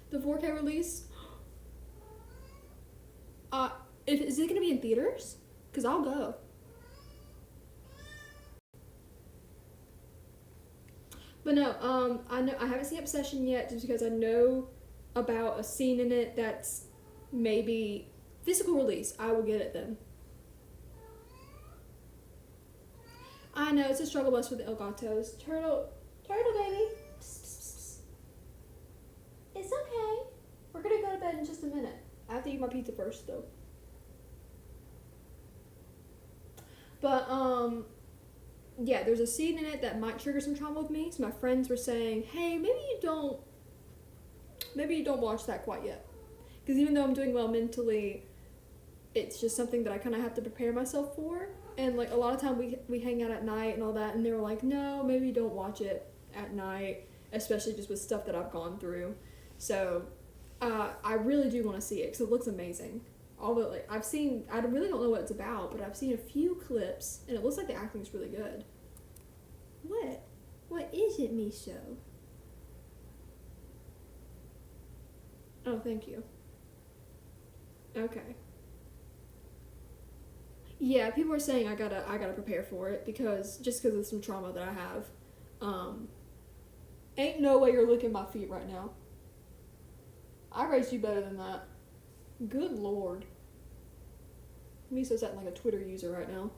The 4K release. Is it gonna be in theaters? Cause I'll go. But no, I haven't seen Obsession yet, just because I know about a scene in it that's maybe physical release. I will get it then. I know, it's a struggle bus with the Elgatos. Turtle baby. Psst, psst, psst. It's okay. We're gonna go to bed in just a minute. I have to eat my pizza first, though. But, yeah, there's a scene in it that might trigger some trauma with me. So my friends were saying, hey, maybe you don't watch that quite yet. Because even though I'm doing well mentally, it's just something that I kind of have to prepare myself for. And like a lot of time we hang out at night and all that, and they were like, no, maybe don't watch it at night, especially just with stuff that I've gone through. So I really do want to see it because it looks amazing. Although like I really don't know what it's about, but I've seen a few clips and it looks like the acting's really good. What is it, Miso? Oh, thank you. Okay. Yeah, people are saying I gotta prepare for it because of some trauma that I have. Ain't no way you're licking my feet right now. I raised you better than that. Good lord. Miso's acting like a Twitter user right now.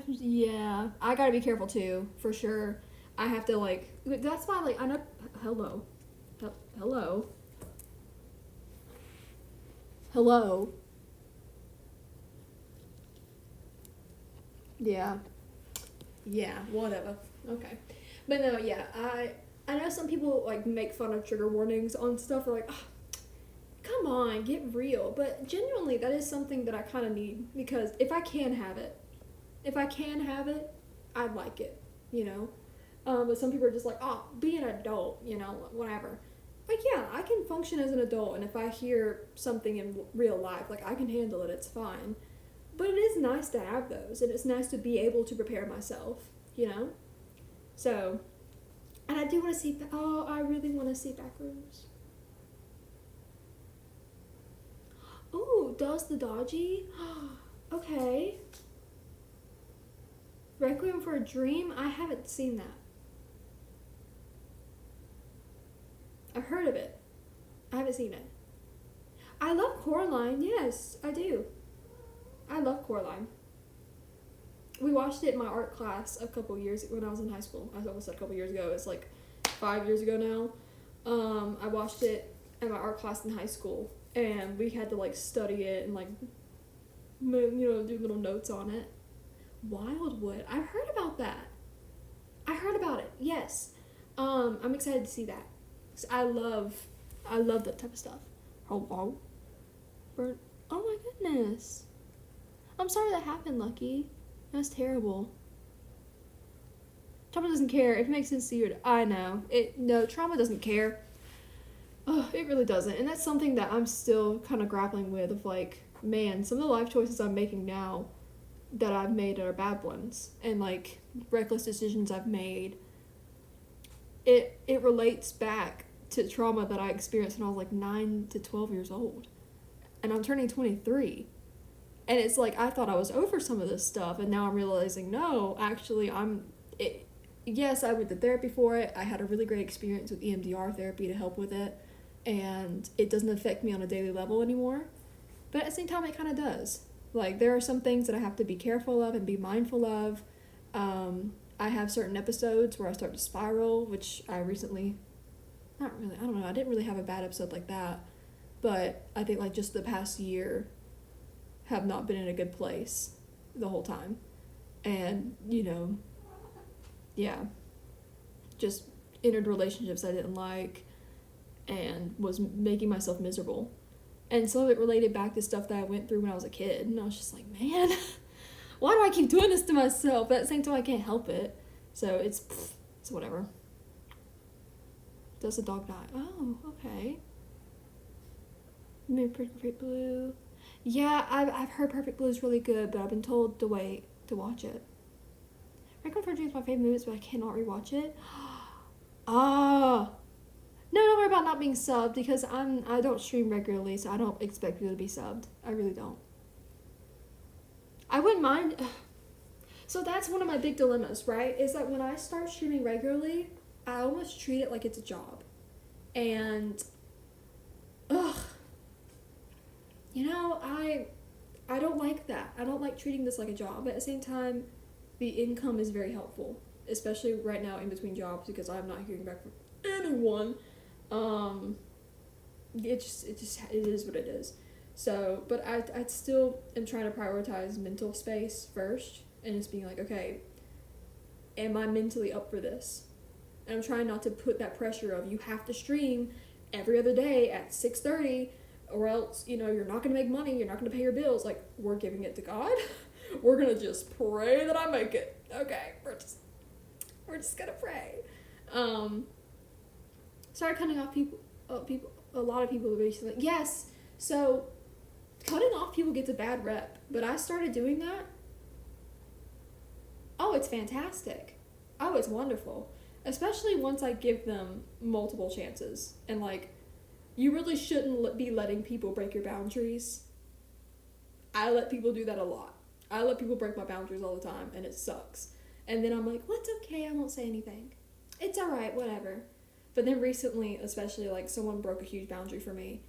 Yeah, I gotta be careful too, for sure. I have to like, that's why like, I know, hello. Yeah, whatever. Okay. But no, yeah, I know some people like make fun of trigger warnings on stuff. They're like, oh, come on, get real. But genuinely, that is something that I kind of need because if I can have it, I'd like it, you know? But some people are just like, oh, be an adult, you know, whatever. Like, yeah, I can function as an adult, and if I hear something in real life, like, I can handle it, it's fine. But it is nice to have those, and it's nice to be able to prepare myself, you know? So, and I do want to see, I really want to see Backrooms. Ooh, does the dodgy? Okay. Requiem for a Dream? I haven't seen that. I've heard of it. I haven't seen it. I love Coraline. Yes, I do. I love Coraline. We watched it in my art class a couple years when I was in high school. I almost said a couple years ago. It's like 5 years ago now. I watched it in my art class in high school, and we had to like study it and like, do little notes on it. Wildwood. I've heard about that. I heard about it. Yes. I'm excited to see that. 'Cause I love that type of stuff. Hello? Bird. Oh my goodness. I'm sorry that happened, Lucky. That's terrible. Trauma doesn't care. If it makes sense to you, I know. No, trauma doesn't care. Oh, it really doesn't. And that's something that I'm still kind of grappling with, of like, man, some of the life choices I'm making now that I've made are bad ones. And like reckless decisions I've made. It relates back to trauma that I experienced when I was like 9 to 12 years old. And I'm turning 23. And it's like, I thought I was over some of this stuff, and now I'm realizing, no, actually, yes, I went to therapy for it. I had a really great experience with EMDR therapy to help with it, and it doesn't affect me on a daily level anymore. But at the same time, it kind of does. Like, there are some things that I have to be careful of and be mindful of. I have certain episodes where I start to spiral, which I recently, I didn't really have a bad episode like that. But I think, like, just the past year have not been in a good place the whole time. And, just entered relationships I didn't like and was making myself miserable. And some of it related back to stuff that I went through when I was a kid. And I was just like, man, why do I keep doing this to myself? But at the same time, I can't help it. So it's whatever. Does the dog die? Oh, okay. Maybe Perfect Blue. Yeah, I've heard Perfect Blue is really good, but I've been told to wait to watch it. Requiem for a Dream is my favorite movie, but I cannot rewatch it. No, don't worry about not being subbed, because I don't stream regularly, so I don't expect people to be subbed. I really don't. I wouldn't mind. So that's one of my big dilemmas, right? Is that when I start streaming regularly, I almost treat it like it's a job. And, I don't like that. I don't like treating this like a job. But at the same time, the income is very helpful, especially right now in between jobs, because I'm not hearing back from anyone. It is what it is. So, but I still am trying to prioritize mental space first, and just being like, okay, am I mentally up for this? And I'm trying not to put that pressure of, you have to stream every other day at 6:30, or else, you're not going to make money, you're not going to pay your bills. Like, we're giving it to God. We're going to just pray that I make it. Okay, we're just going to pray. Started cutting off people, a lot of people recently. Yes, so cutting off people gets a bad rep, but I started doing that. Oh, it's fantastic. Oh, it's wonderful. Especially once I give them multiple chances. And, like, you really shouldn't be letting people break your boundaries. I let people do that a lot. I let people break my boundaries all the time, and it sucks. And then I'm like, well, it's okay, I won't say anything. It's alright, whatever. But then recently, especially, like, someone broke a huge boundary for me.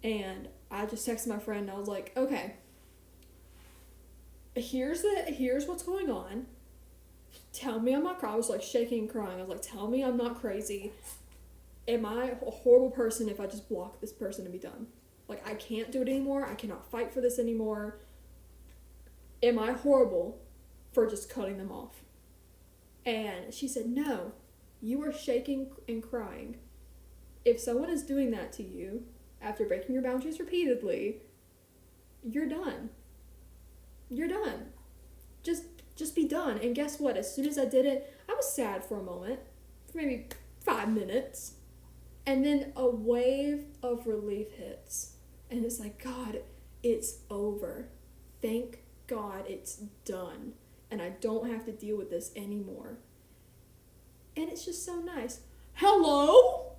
And I just texted my friend, and I was like, okay, here's what's going on. Tell me I'm not crying. I was like shaking and crying. I was like, tell me I'm not crazy. Am I a horrible person if I just block this person and be done? Like, I can't do it anymore. I cannot fight for this anymore. Am I horrible for just cutting them off? And she said, no, you are shaking and crying. If someone is doing that to you after breaking your boundaries repeatedly, you're done. You're done. Just be done. And guess what? As soon as I did it, I was sad for a moment, for maybe 5 minutes. And then a wave of relief hits. And it's like, God, it's over. Thank God it's done. And I don't have to deal with this anymore. And it's just so nice. Hello?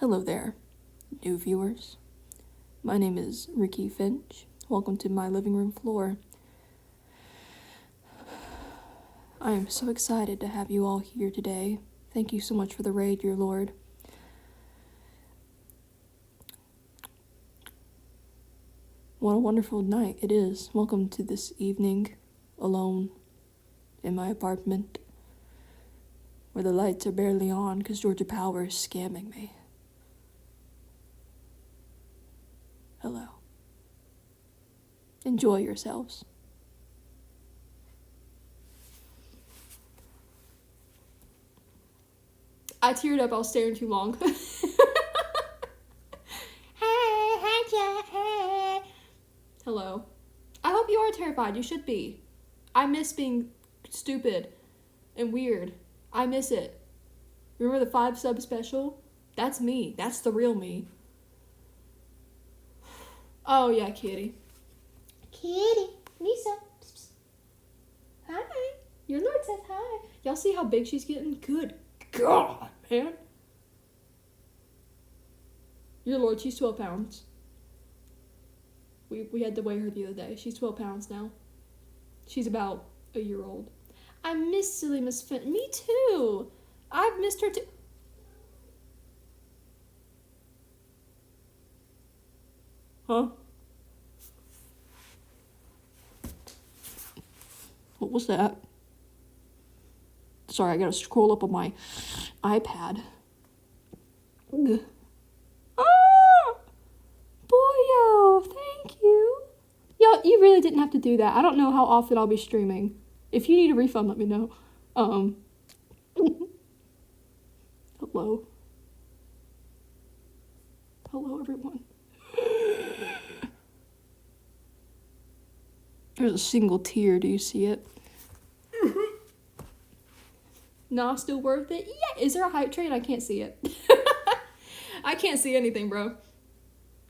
Hello there, new viewers. My name is Rikki Finch. Welcome to my living room floor. I am so excited to have you all here today. Thank you so much for the raid, dear Lord. What a wonderful night it is. Welcome to this evening, alone, in my apartment, where the lights are barely on because Georgia Power is scamming me. Hello. Enjoy yourselves. I teared up. I was staring too long. Hello. I hope you are terrified. You should be. I miss being stupid and weird. I miss it. Remember the 5 sub special? That's me. That's the real me. Oh, yeah, kitty. Kitty. Lisa. Hi. Your Lord says hi. Y'all see how big she's getting? Good God, man. Your Lord, she's 12 pounds. We had to weigh her the other day. She's 12 pounds now. She's about a year old. I miss silly Miss Finch. Me too. I've missed her too. Huh? What was that? Sorry, I gotta scroll up on my iPad. Ugh. Ah! Boyo, thank you. Yo, you really didn't have to do that. I don't know how often I'll be streaming. If you need a refund, let me know. Hello. Hello, everyone. There's a single tear. Do you see it? Nah, still worth it? Yeah. Is there a hype train? I can't see it. I can't see anything, bro.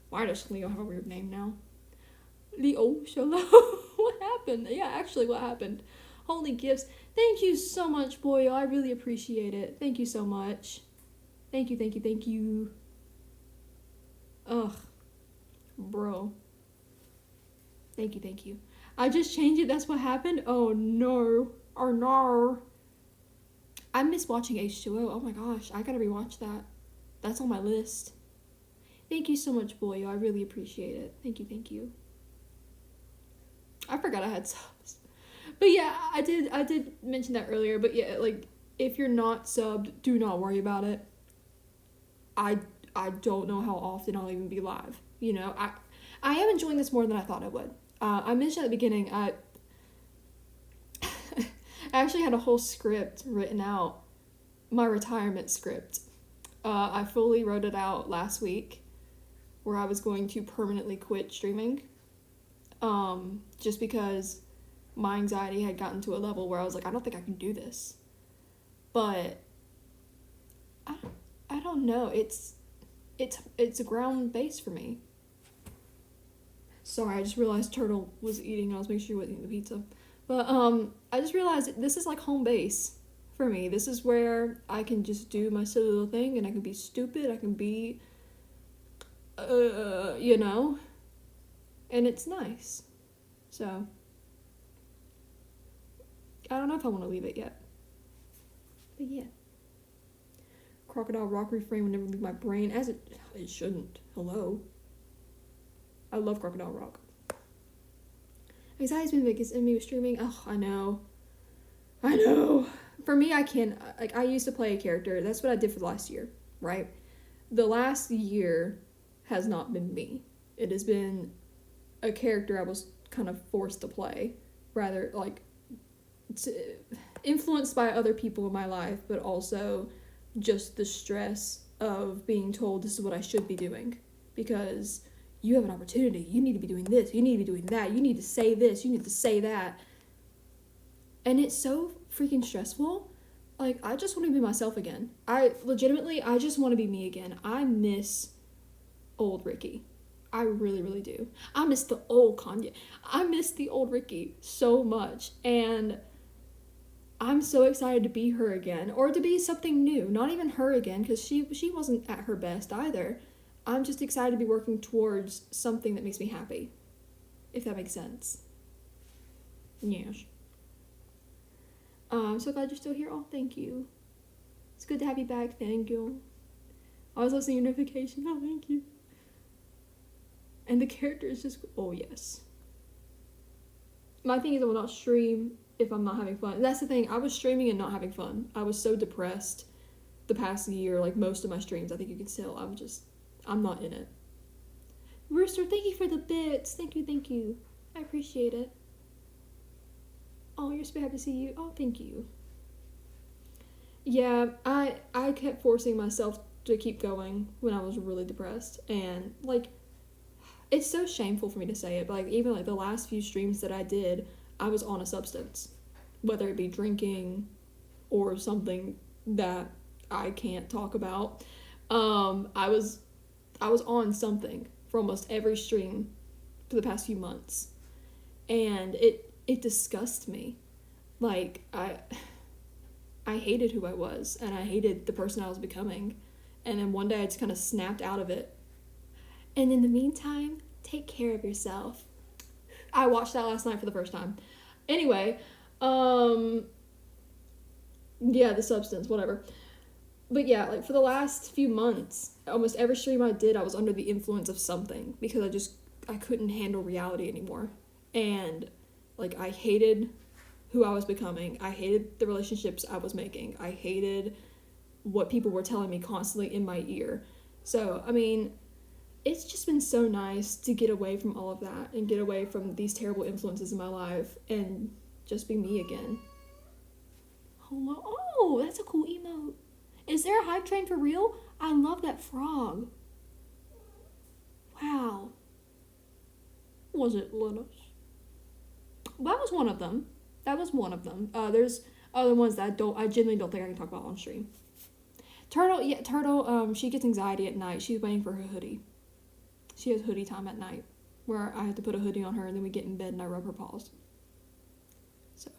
Why does Leo have a weird name now? Leo, shalom. What happened? Yeah, actually, what happened? Holy gifts. Thank you so much, Boyo. I really appreciate it. Thank you so much. Thank you, thank you, thank you. Ugh. Bro. Thank you, thank you. I just changed it. That's what happened? Oh, no. Or no. I miss watching H2O. Oh my gosh. I gotta rewatch that. That's on my list. Thank you so much, Boyo. I really appreciate it. Thank you, thank you. I forgot I had subs. But yeah, I did mention that earlier. But yeah, like, if you're not subbed, do not worry about it. I don't know how often I'll even be live. You know, I am enjoying this more than I thought I would. I mentioned at the beginning, I actually had a whole script written out, my retirement script. I fully wrote it out last week, where I was going to permanently quit streaming. Just because my anxiety had gotten to a level where I was like, I don't think I can do this. But I don't know. It's a ground base for me. Sorry, I just realized Turtle was eating. I was making sure he wasn't eating the pizza. But I just realized this is like home base for me. This is where I can just do my silly little thing, and I can be stupid. I can be, you know, and it's nice. So I don't know if I want to leave it yet. But yeah. Crocodile Rock refrain would never leave my brain, as it shouldn't. Hello. I love Crocodile Rock. Anxiety's been the biggest enemy with streaming. Oh, I know. For me, I used to play a character. That's what I did for the last year, right? The last year has not been me. It has been a character I was kind of forced to play. Rather, like, influenced by other people in my life, but also just the stress of being told this is what I should be doing. Because you have an opportunity. You need to be doing this. You need to be doing that. You need to say this. You need to say that. And it's so freaking stressful. Like, I just want to be myself again. I just want to be me again. I miss old Rikki. I really, really do. I miss the old Kanye. I miss the old Rikki so much. And I'm so excited to be her again, or to be something new. Not even her again, because she wasn't at her best either. I'm just excited to be working towards something that makes me happy, if that makes sense. Yes. I'm so glad you're still here. Oh, thank you. It's good to have you back. Thank you. I was listening to your notification. Oh, thank you. And the character is just, oh, yes. My thing is I will not stream if I'm not having fun. That's the thing. I was streaming and not having fun. I was so depressed the past year. Like, most of my streams, I think you can tell. I'm not in it. Rooster, thank you for the bits. Thank you, thank you. I appreciate it. Oh, you're so happy to see you. Oh, thank you. Yeah, I kept forcing myself to keep going when I was really depressed. And, like, it's so shameful for me to say it, but, like, even, like, the last few streams that I did, I was on a substance. Whether it be drinking or something that I can't talk about. I was on something for almost every stream for the past few months. And it disgusts me. Like, I hated who I was, and I hated the person I was becoming. And then one day I just kind of snapped out of it. And in the meantime, take care of yourself. I watched that last night for the first time. Anyway, yeah, the substance, whatever. But yeah, like, for the last few months, almost every stream I did, I was under the influence of something, because I couldn't handle reality anymore. And, like, I hated who I was becoming. I hated the relationships I was making. I hated what people were telling me constantly in my ear. So, I mean, it's just been so nice to get away from all of that and get away from these terrible influences in my life and just be me again. Hello? Oh, that's a cool emote. Is there a hype train for real? I love that frog. Wow. Was it Linus? That was one of them. There's other ones that I genuinely don't think I can talk about on stream. Turtle, she gets anxiety at night. She's waiting for her hoodie. She has hoodie time at night, where I have to put a hoodie on her, and then we get in bed and I rub her paws. So,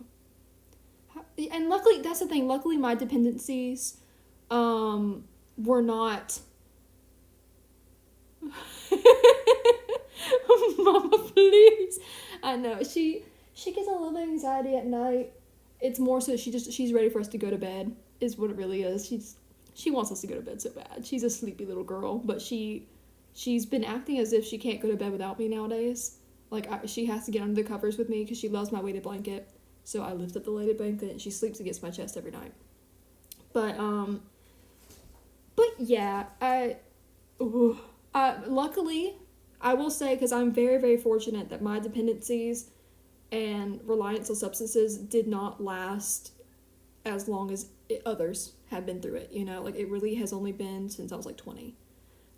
and luckily, that's the thing, luckily my dependencies, were not... Mama, please. I know, she gets a little bit of anxiety at night. It's more so she's ready for us to go to bed, is what it really is. She wants us to go to bed so bad. She's a sleepy little girl, but she's been acting as if she can't go to bed without me nowadays. Like, she has to get under the covers with me because she loves my weighted blanket. So I lift up the weighted blanket and she sleeps against my chest every night. But yeah, luckily, I will say, because I'm very, very fortunate that my dependencies and reliance on substances did not last as long as others have been through it, you know? Like, it really has only been since I was, like, 20.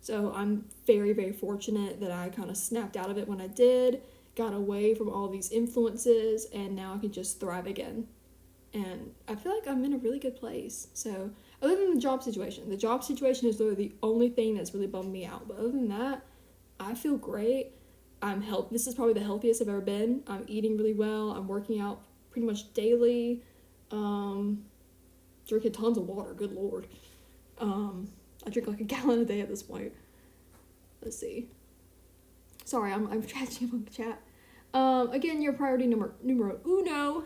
So I'm very, very fortunate that I kind of snapped out of it when I did, got away from all these influences, and now I can just thrive again. And I feel like I'm in a really good place. So, other than the job situation is literally the only thing that's really bummed me out. But other than that, I feel great. This is probably the healthiest I've ever been. I'm eating really well. I'm working out pretty much daily. Drinking tons of water. Good Lord. I drink like a gallon a day at this point. Let's see. Sorry, I'm catching up on the chat. Again, your priority numero uno.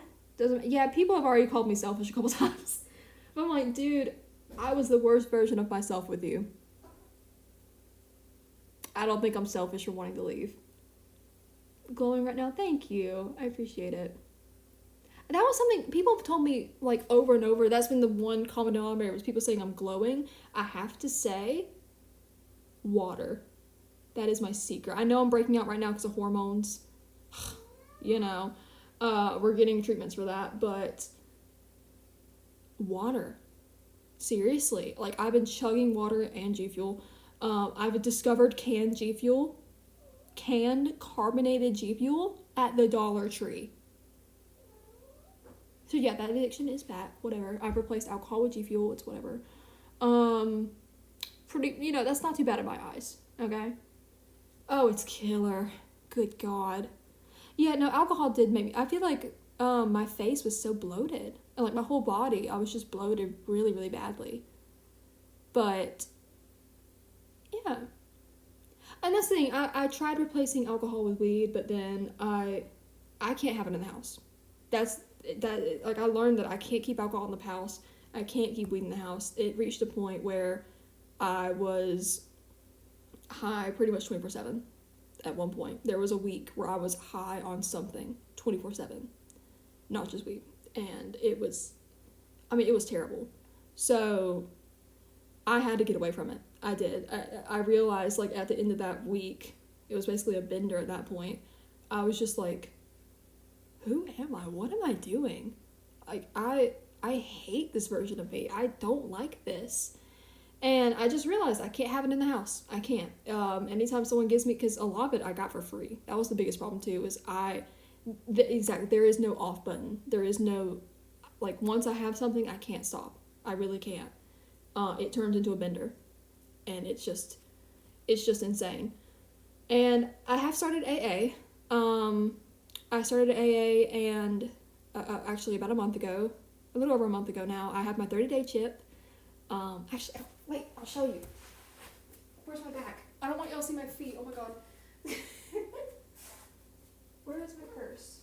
Yeah, people have already called me selfish a couple times. But I'm like, dude, I was the worst version of myself with you. I don't think I'm selfish for wanting to leave. Glowing right now, thank you. I appreciate it. That was something people have told me, like, over and over. That's been the one common denominator, was people saying I'm glowing. I have to say, water. That is my secret. I know I'm breaking out right now because of hormones. You know, we're getting treatments for that, but water. Seriously. Like, I've been chugging water and G Fuel. I've discovered canned carbonated G Fuel at the Dollar Tree. So yeah, that addiction is back. Whatever. I've replaced alcohol with G Fuel. It's whatever. That's not too bad in my eyes. Okay. Oh, it's killer. Good God. Yeah, no, alcohol did make me... I feel like my face was so bloated. And like my whole body, I was just bloated really, really badly. But yeah. And that's the thing, I tried replacing alcohol with weed, but then I can't have it in the house. Like I learned that I can't keep alcohol in the house. I can't keep weed in the house. It reached a point where I was high pretty much 24/7 at one point. There was a week where I was high on something 24/7, not just weed. And it was terrible. So I had to get away from it. I did. I realized, like, at the end of that week, it was basically a bender at that point. I was just like, who am I? What am I doing? Like, I hate this version of me. I don't like this. And I just realized I can't have it in the house. I can't. Anytime someone gives me, because a lot of it I got for free. That was the biggest problem too, is exactly, there is no off button. There is no, like, once I have something, I can't stop. I really can't. It turns into a bender. And it's just insane. And I have started AA. I started AA and actually about a month ago, a little over a month ago now. I have my 30-day chip. Actually, wait, I'll show you. Where's my bag? I don't want y'all to see my feet. Oh my god. Where is my purse?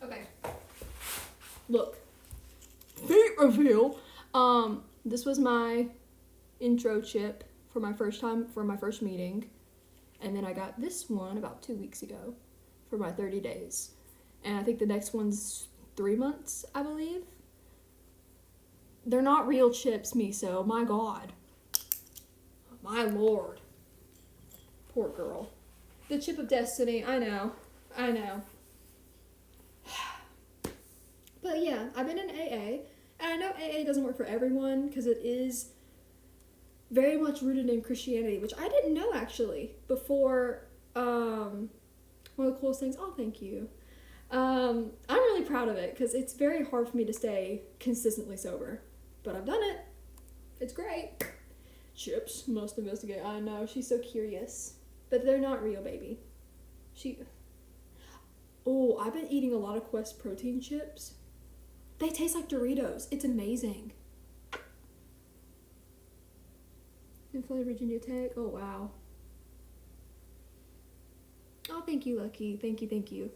Okay. Look. Feet reveal. This was my intro chip for my first meeting, and then I got this one about 2 weeks ago for my 30 days, and I think the next one's 3 months, I believe. They're not real chips, Miso. My god. My lord. Poor girl. The chip of destiny. I know. But yeah, I've been in AA, and I know AA doesn't work for everyone because it is very much rooted in Christianity, which I didn't know actually before. One of the coolest things. Oh, thank you. I'm really proud of it because it's very hard for me to stay consistently sober, but I've done it. It's great. Chips must investigate. I know, she's so curious, but they're not real, baby. Oh, I've been eating a lot of Quest protein chips. They taste like Doritos. It's amazing. Inflated Virginia Tech. Oh, wow. Oh, thank you, Lucky. Thank you.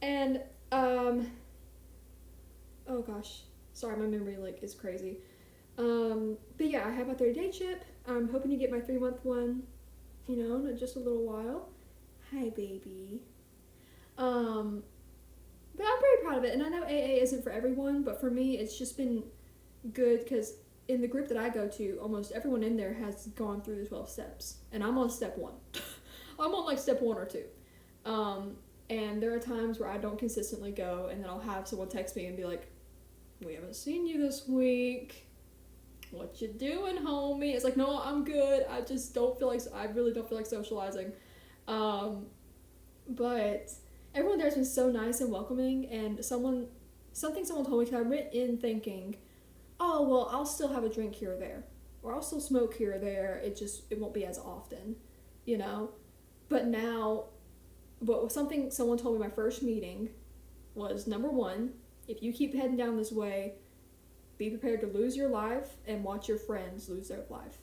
And, oh gosh. Sorry, my memory, is crazy. But yeah, I have my 30-day chip. I'm hoping to get my 3-month one, in just a little while. Hi, baby. But I'm pretty proud of it, and I know AA isn't for everyone, but for me, it's just been good, because in the group that I go to, almost everyone in there has gone through the 12 steps, and I'm on step 1. I'm on, step 1 or 2. And there are times where I don't consistently go, and then I'll have someone text me and be like, we haven't seen you this week. What you doing, homie? It's like, no, I'm good. I really don't feel like socializing. But everyone there has been so nice and welcoming, and something someone told me, because I went in thinking, oh, well, I'll still have a drink here or there, or I'll still smoke here or there, it won't be as often, but something someone told me my first meeting was, number 1, if you keep heading down this way, be prepared to lose your life and watch your friends lose their life.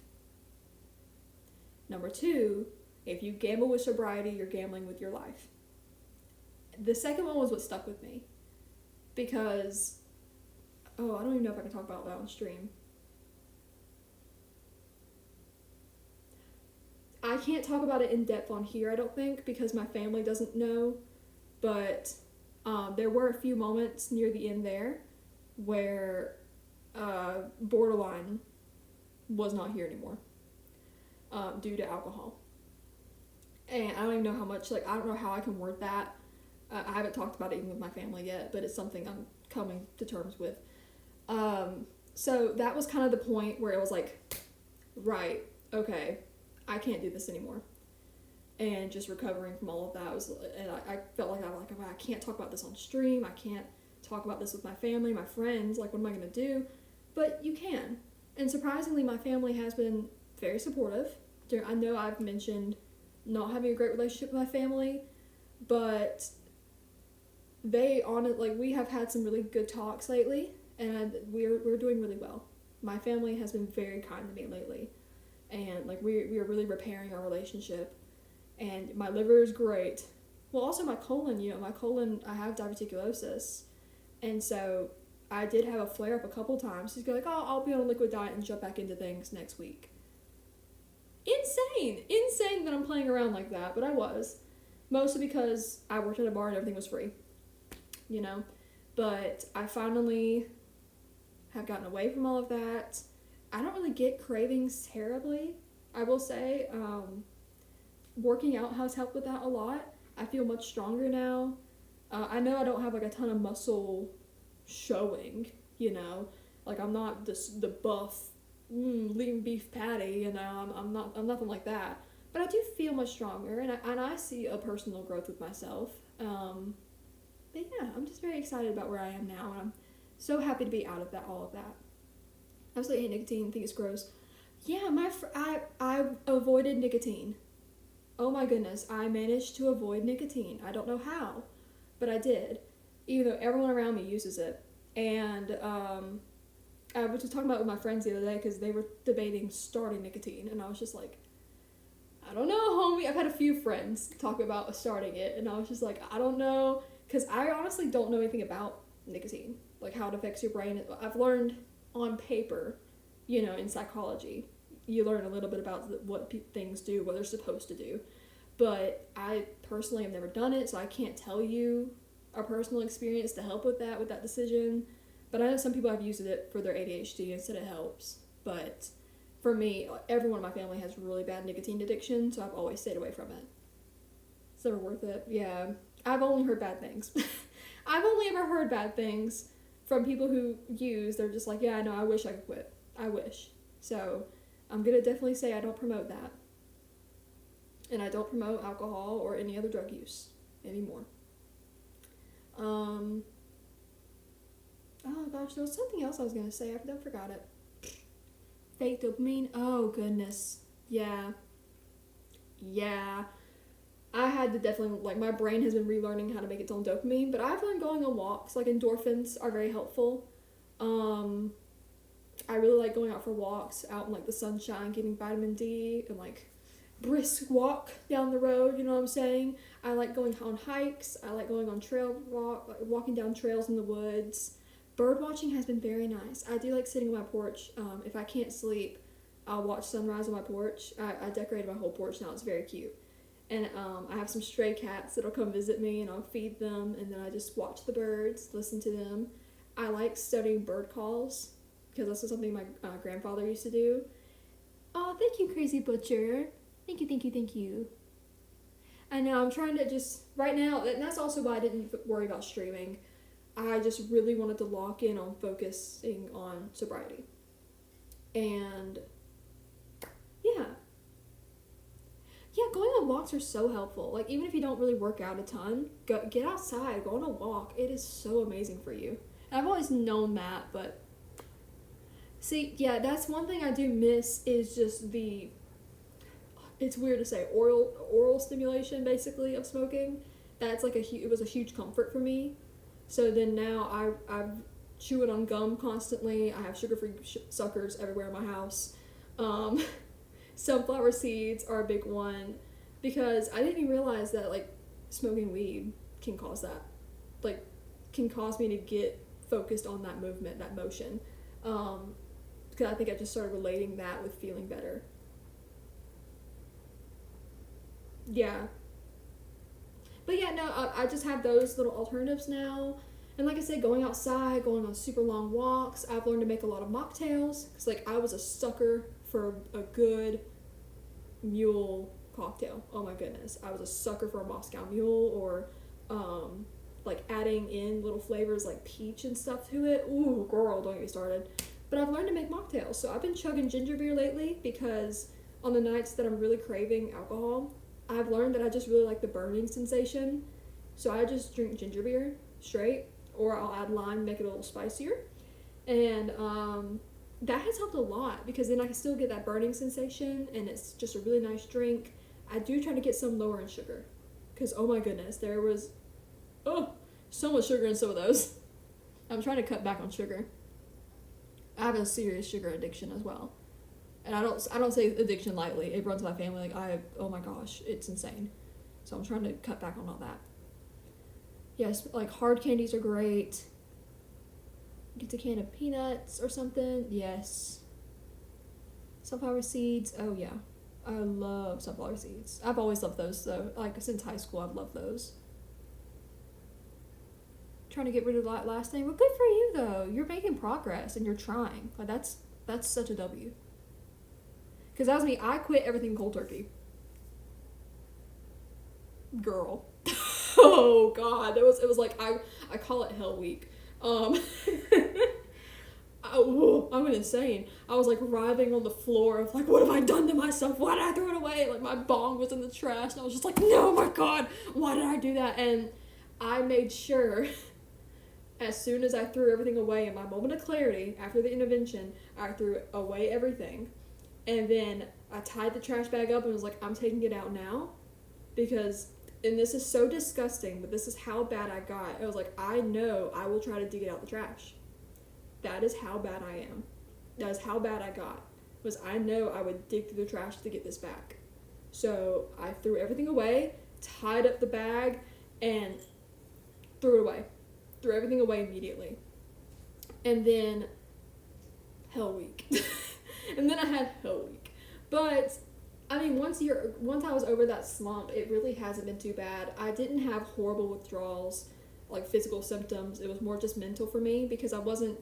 Number 2, if you gamble with sobriety, you're gambling with your life. The second one was what stuck with me, because, I don't even know if I can talk about that on stream. I can't talk about it in depth on here, I don't think, because my family doesn't know, but there were a few moments near the end there where borderline was not here anymore due to alcohol. And I don't even know how much, I don't know how I can word that. I haven't talked about it even with my family yet, but it's something I'm coming to terms with. So that was kind of the point where it was like, right, okay, I can't do this anymore. And just recovering from all of that I felt like I can't talk about this on stream. I can't talk about this with my family, my friends. What am I going to do? but you can. And surprisingly, my family has been very supportive. I know I've mentioned not having a great relationship with my family, but we have had some really good talks lately, and we're doing really well. My family has been very kind to me lately, and like we are really repairing our relationship. And my liver is great. Well, also my colon. I have diverticulosis, and so I did have a flare up a couple times. She's like, "Oh, I'll be on a liquid diet and jump back into things next week." Insane that I'm playing around like that, but I was, mostly because I worked at a bar and everything was free, you know. But I finally have gotten away from all of that. I don't really get cravings terribly, I will say. Working out has helped with that a lot. I feel much stronger now. I know I don't have like a ton of muscle showing, you know, like I'm not the buff lean beef patty, you know. I'm nothing like that, but I do feel much stronger, and I see a personal growth with myself. But yeah, I'm just very excited about where I am now, and I'm so happy to be out of all of that. I absolutely hate nicotine. I think it's gross. Yeah, I avoided nicotine. Oh my goodness, I managed to avoid nicotine. I don't know how, but I did, even though everyone around me uses it. And I was just talking about it with my friends the other day because they were debating starting nicotine, and I was just like, I don't know, homie. I've had a few friends talk about starting it, and I was just like, I don't know, because I honestly don't know anything about nicotine, like how it affects your brain. I've learned on paper, you know, in psychology, you learn a little bit about what things do, what they're supposed to do. But I personally have never done it, so I can't tell you a personal experience to help with that decision. But I know some people have used it for their ADHD and said it helps. But for me, everyone in my family has really bad nicotine addiction, so I've always stayed away from it. It's never worth it. Yeah, I've only heard bad things. I've only ever heard bad things from people who use. They're just like, yeah, I know, I wish I could quit. I wish. So I'm going to definitely say I don't promote that. And I don't promote alcohol or any other drug use anymore. Oh gosh, there was something else I was going to say. I forgot it. Fake dopamine. Oh goodness. Yeah. I had to definitely, like, my brain has been relearning how to make its own dopamine, but I've learned going on walks. Like, endorphins are very helpful. I really like going out for walks out in like the sunshine, getting vitamin D, and like brisk walk down the road, you know what I'm saying? I like going on hikes. I like going on walking down trails in the woods. Bird watching has been very nice. I do like sitting on my porch. If I can't sleep, I'll watch sunrise on my porch. I decorated my whole porch now. It's very cute. And I have some stray cats that'll come visit me, and I'll feed them, and then I just watch the birds, listen to them. I like studying bird calls, because this is something my grandfather used to do. Oh, thank you, Crazy Butcher. Thank you. I know, I'm trying to just, right now, and that's also why I didn't worry about streaming. I just really wanted to lock in on focusing on sobriety. And, yeah, going on walks are so helpful. Like, even if you don't really work out a ton, get outside, go on a walk. It is so amazing for you. And I've always known that, but see, yeah, that's one thing I do miss is just it's weird to say, oral stimulation, basically, of smoking. That's like it was a huge comfort for me. So then now I'm chewing on gum constantly. I have sugar-free suckers everywhere in my house. Sunflower seeds are a big one, because I didn't even realize that, like, smoking weed can cause that. Like, can cause me to get focused on that movement, that motion. Because I think I just started relating that with feeling better. Yeah. But yeah, no, I just have those little alternatives now. And like I said, going outside, going on super long walks. I've learned to make a lot of mocktails. Because, like, I was a sucker for a good mule cocktail. Oh my goodness. I was a sucker for a Moscow Mule, or like adding in little flavors like peach and stuff to it. Ooh, girl, don't get me started. But I've learned to make mocktails. So I've been chugging ginger beer lately, because on the nights that I'm really craving alcohol, I've learned that I just really like the burning sensation. So I just drink ginger beer straight, or I'll add lime, make it a little spicier. And that has helped a lot because then I can still get that burning sensation, and it's just a really nice drink. I do try to get some lower in sugar because, oh my goodness, there was so much sugar in some of those. I'm trying to cut back on sugar. I have a serious sugar addiction as well. And I don't say addiction lightly. It runs in my family. Like, oh my gosh, it's insane. So I'm trying to cut back on all that. Yes, like hard candies are great. Get a can of peanuts or something. Yes. Sunflower seeds. Oh yeah. I love sunflower seeds. I've always loved those though. Like since high school, I've loved those. Trying to get rid of that last thing. Well, good for you though. You're making progress and you're trying. Like that's such a W. Because that was me. I quit everything cold turkey. Girl. Oh God. It was like I call it Hell Week. I went insane. I was like writhing on the floor of like, what have I done to myself? Why did I throw it away? Like my bong was in the trash and I was just like, no, my God, why did I do that? And I made sure as soon as I threw everything away in my moment of clarity after the intervention, I threw away everything. And then I tied the trash bag up and was like, I'm taking it out now because, and this is so disgusting, but this is how bad I got. I was like, I know I will try to dig it out the trash. That is how bad I am. That is how bad I got. Was I know I would dig through the trash to get this back. So I threw everything away, tied up the bag, and threw it away. Threw everything away immediately. And then Hell Week. And then I had Hell Week. But I mean, once I was over that slump, it really hasn't been too bad. I didn't have horrible withdrawals, like physical symptoms. It was more just mental for me because I wasn't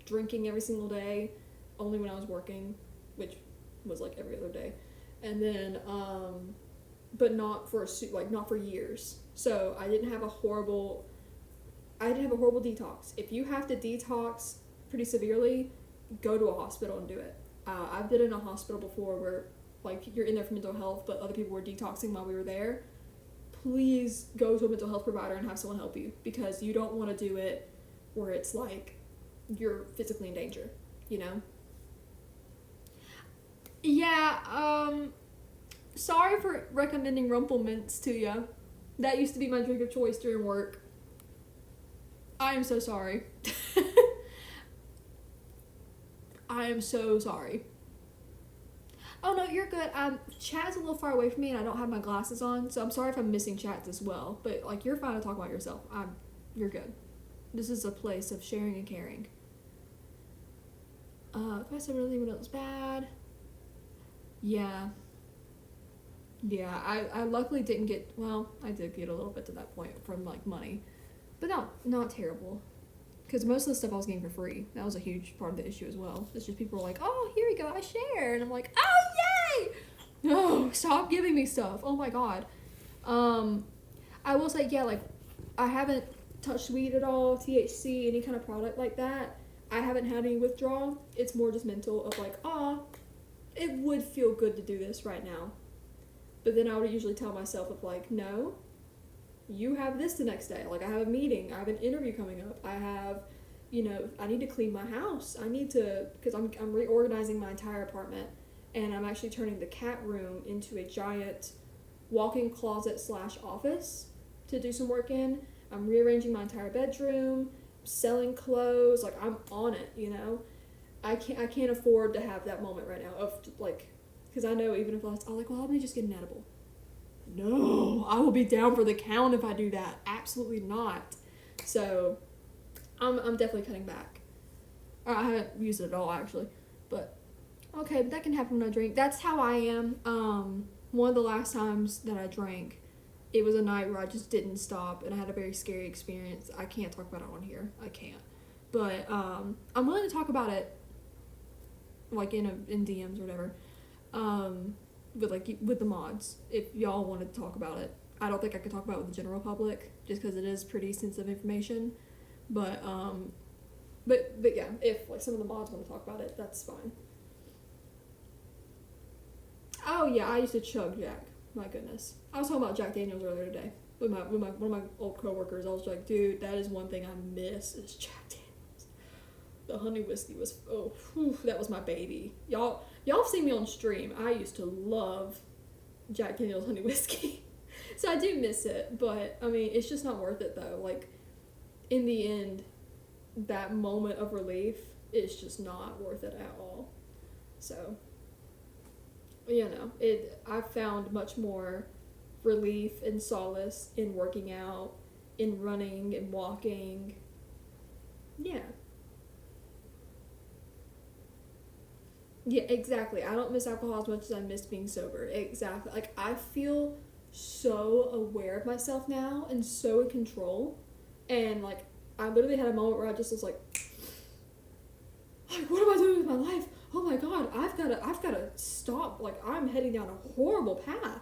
drinking every single day, only when I was working, which was like every other day. And then, but not for years. So I didn't have a horrible detox. If you have to detox pretty severely, go to a hospital and do it. I've been in a hospital before where like you're in there for mental health, but other people were detoxing while we were there. Please go to a mental health provider and have someone help you because you don't want to do it where it's like you're physically in danger, you know? Yeah, sorry for recommending Rumple Mints to you. That used to be my drink of choice during work. I am so sorry. I am so sorry. Oh no, you're good. Chat's a little far away from me and I don't have my glasses on, so I'm sorry if I'm missing chats as well. But like, you're fine to talk about yourself. You're good. This is a place of sharing and caring. If I said anything that was bad. Yeah. Yeah, I luckily didn't get, well, I did get a little bit to that point from like money. But not terrible. Because most of the stuff I was getting for free. That was a huge part of the issue as well. It's just people were like, oh, here we go, I share. And I'm like, oh, yay! No, stop giving me stuff. Oh my God. I will say, yeah, like, I haven't touched weed at all, THC, any kind of product like that. I haven't had any withdrawal. It's more just mental of like, it would feel good to do this right now. But then I would usually tell myself of like, no, you have this the next day. Like I have a meeting, I have an interview coming up, I have, I need to clean my house. I need to, because I'm reorganizing my entire apartment and I'm actually turning the cat room into a giant walk-in closet / office to do some work in. I'm rearranging my entire bedroom, selling clothes, like I'm on it, I can't afford to have that moment right now of like, because I know even if I was like, well, let me just get an edible. No, I will be down for the count if I do that. Absolutely not. So, I'm definitely cutting back. I haven't used it at all actually, but okay, but that can happen when I drink. That's how I am. One of the last times that I drank, it was a night where I just didn't stop and I had a very scary experience. I can't talk about it on here. I can't. But I'm willing to talk about it like in DMs or whatever. With the mods, if y'all wanted to talk about it. I don't think I could talk about it with the general public just because it is pretty sensitive information. But yeah, if like some of the mods want to talk about it, that's fine. Oh yeah, I used to chug Jack. My goodness, I was talking about Jack Daniels earlier today with one of my old coworkers. I was like, dude, that is one thing I miss is Jack Daniels. The honey whiskey was, oh, whew, that was my baby. Y'all have seen me on stream. I used to love Jack Daniel's honey whiskey. So I do miss it, but I mean, it's just not worth it though. Like, in the end, that moment of relief is just not worth it at all. So, I found much more relief and solace in working out, in running and walking. Yeah. Yeah, exactly. I don't miss alcohol as much as I miss being sober. Exactly. Like, I feel so aware of myself now and so in control. And, like, I literally had a moment where I just was like, what am I doing with my life? Oh my God, I've gotta stop. Like, I'm heading down a horrible path.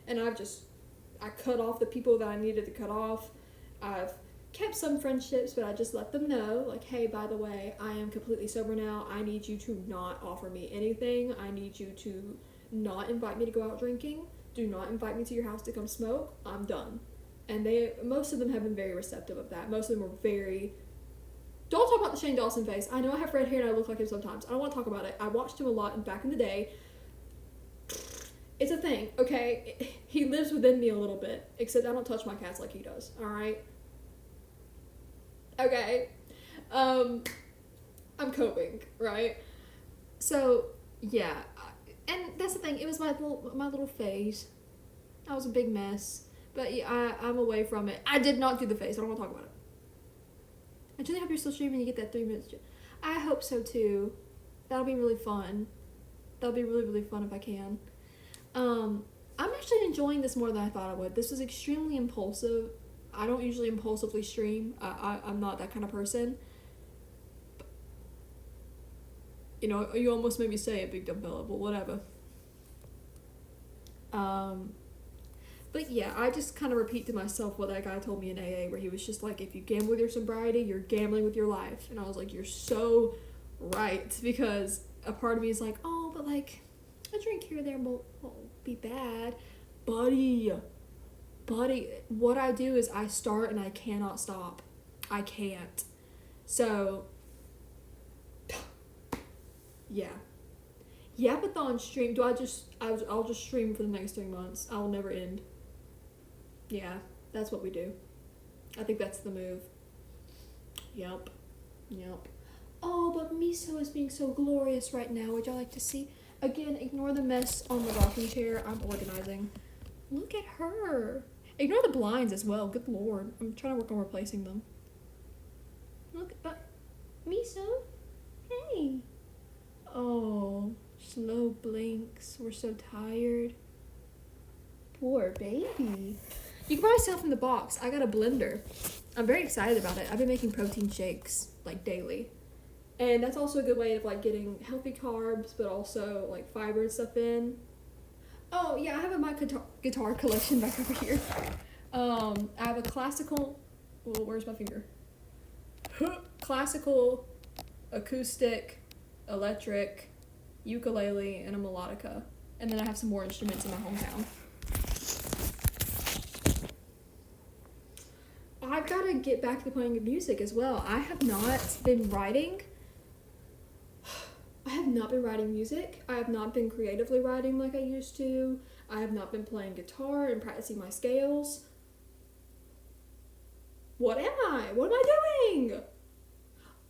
And I cut off the people that I needed to cut off. I've kept some friendships, but I just let them know, like, hey, by the way, I am completely sober now. I need you to not offer me anything. I need you to not invite me to go out drinking. Do not invite me to your house to come smoke. I'm done. And most of them have been very receptive of that. Most of them were very, don't talk about the Shane Dawson face. I know I have red hair and I look like him sometimes. I don't want to talk about it. I watched him a lot back in the day. It's a thing, okay? He lives within me a little bit, except I don't touch my cats like he does, alright? Okay. I'm coping, right? So, yeah. And that's the thing, it was my little phase. I was a big mess. But yeah, I'm away from it. I did not do the face. I don't want to talk about it. I really hope you're still streaming and you get that 3 minutes. I hope so too. That'll be really fun. That'll be really, really fun if I can. I'm actually enjoying this more than I thought I would. This is extremely impulsive. I don't usually impulsively stream. I'm not that kind of person. But, you almost made me say it, Big Dumb Bella, but whatever. But yeah, I just kind of repeat to myself what that guy told me in AA, where he was just like, if you gamble with your sobriety, you're gambling with your life. And I was like, you're so right, because a part of me is like, oh, but like, a drink here or there won't be bad. Buddy, what I do is I start and I cannot stop. I can't. So, yeah. Yapathon stream, I'll just stream for the next 3 months. I will never end. Yeah, that's what we do. I think that's the move. Yep. Oh, but Miso is being so glorious right now. Would y'all like to see? Again, ignore the mess on the rocking chair. I'm organizing. Look at her. Ignore the blinds as well. Good lord. I'm trying to work on replacing them. Look, Miso? Hey. Oh, slow blinks. We're so tired. Poor baby. You can buy yourself in the box. I got a blender. I'm very excited about it. I've been making protein shakes, like, daily. And that's also a good way of, like, getting healthy carbs, but also, like, fiber and stuff in. Oh, yeah, I have my guitar collection back over here. I have a classical... Well, where's my finger? Classical, acoustic, electric, ukulele, and a melodica. And then I have some more instruments in my hometown. I've got to get back to playing music as well. I have not been writing. I have not been writing music. I have not been creatively writing like I used to. I have not been playing guitar and practicing my scales. What am I? What am I doing?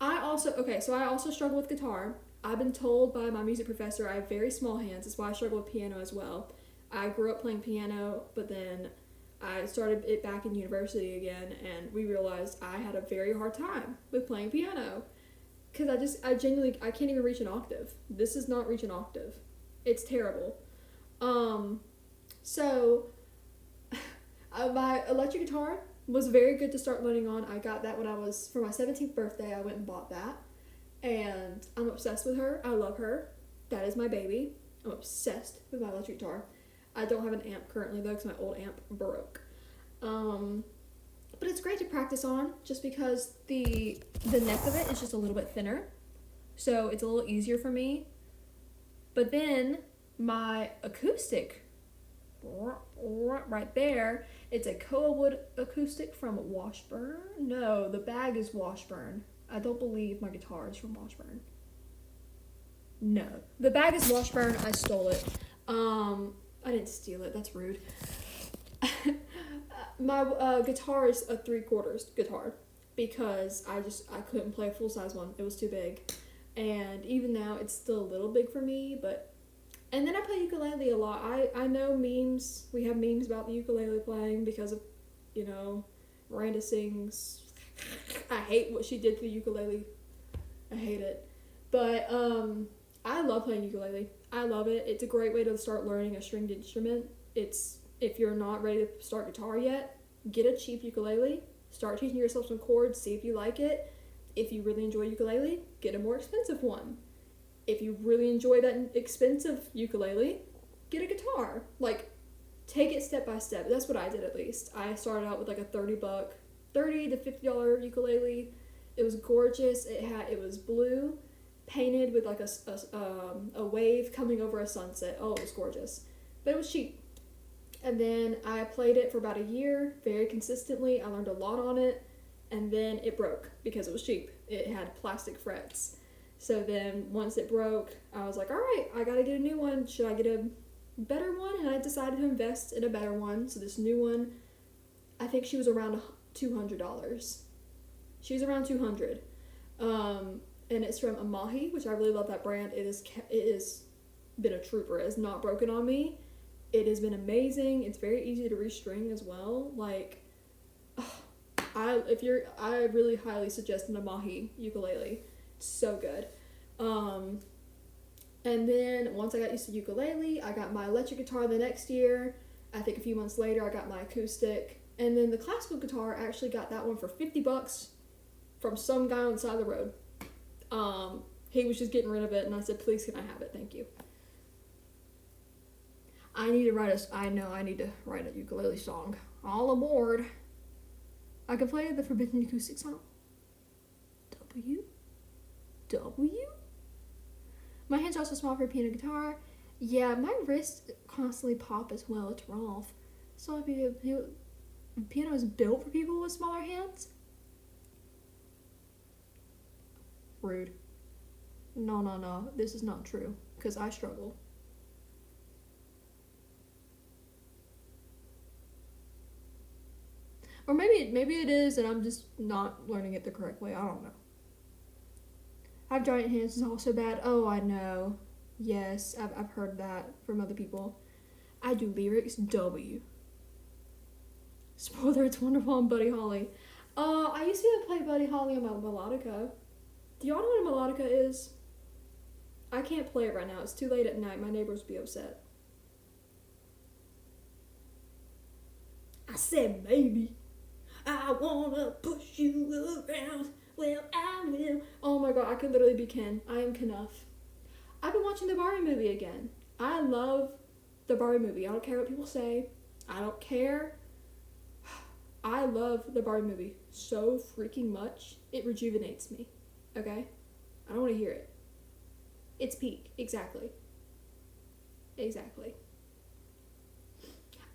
I also struggle with guitar. I've been told by my music professor I have very small hands. That's why I struggle with piano as well. I grew up playing piano, but then I started it back in university again, and we realized I had a very hard time with playing piano. Because I can't even reach an octave. This does not reach an octave. It's terrible. So, my electric guitar was very good to start learning on. I got that for my 17th birthday, I went and bought that. And I'm obsessed with her. I love her. That is my baby. I'm obsessed with my electric guitar. I don't have an amp currently though, because my old amp broke. But it's great to practice on, just because the neck of it is just a little bit thinner, so it's a little easier for me. But then my acoustic, right there, it's a koa wood acoustic from Washburn. No, the bag is Washburn. I don't believe my guitar is from Washburn. No. The bag is Washburn. I stole it. I didn't steal it. That's rude. My guitar is a 3/4 guitar because I couldn't play a full-size one. It was too big. And even now, it's still a little big for me, but... And then I play ukulele a lot. I know memes. We have memes about the ukulele playing because of, Miranda sings... I hate what she did to the ukulele. I hate it. But, I love playing ukulele. I love it. It's a great way to start learning a stringed instrument. If you're not ready to start guitar yet, get a cheap ukulele. Start teaching yourself some chords. See if you like it. If you really enjoy ukulele, get a more expensive one. If you really enjoy that expensive ukulele, get a guitar. Take it step by step. That's what I did, at least. I started out with a $30 to $50 ukulele. It was gorgeous. It was blue, painted with a wave coming over a sunset. Oh, it was gorgeous. But it was cheap. And then I played it for about a year, very consistently. I learned a lot on it. And then it broke because it was cheap. It had plastic frets. So then once it broke, I was like, all right, I gotta get a new one. Should I get a better one? And I decided to invest in a better one. So this new one, I think she was around $200. She was around $200. And it's from Amahi, which I really love that brand. It has been a trooper. It has not broken on me. It has been amazing. It's very easy to restring as well. I really highly suggest an Amahi ukulele. It's so good. And then once I got used to ukulele, I got my electric guitar the next year. I think a few months later, I got my acoustic. And then the classical guitar, I actually got that one for $50 from some guy on the side of the road. He was just getting rid of it, and I said, please, can I have it? Thank you. I need to write a ukulele song. All aboard. I can play the Forbidden Acoustic song. W. My hands are also small for a piano guitar. Yeah, my wrists constantly pop as well. It's rough. So piano is built for people with smaller hands? Rude. No. This is not true. Because I struggle. Or maybe it is, and I'm just not learning it the correct way. I don't know. I have giant hands is also bad. Oh, I know. Yes, I've heard that from other people. I do lyrics. W. Spoiler, it's wonderful on Buddy Holly. I used to play Buddy Holly on my melodica. Do y'all know what a melodica is? I can't play it right now. It's too late at night. My neighbors will be upset. I said maybe. I wanna push you around. Well, I will. Oh my god, I could literally be Ken. I am Knuff. I've been watching the Barbie movie again. I love the Barbie movie. I don't care what people say. I don't care. I love the Barbie movie so freaking much. It rejuvenates me. Okay? I don't want to hear it. It's peak. Exactly.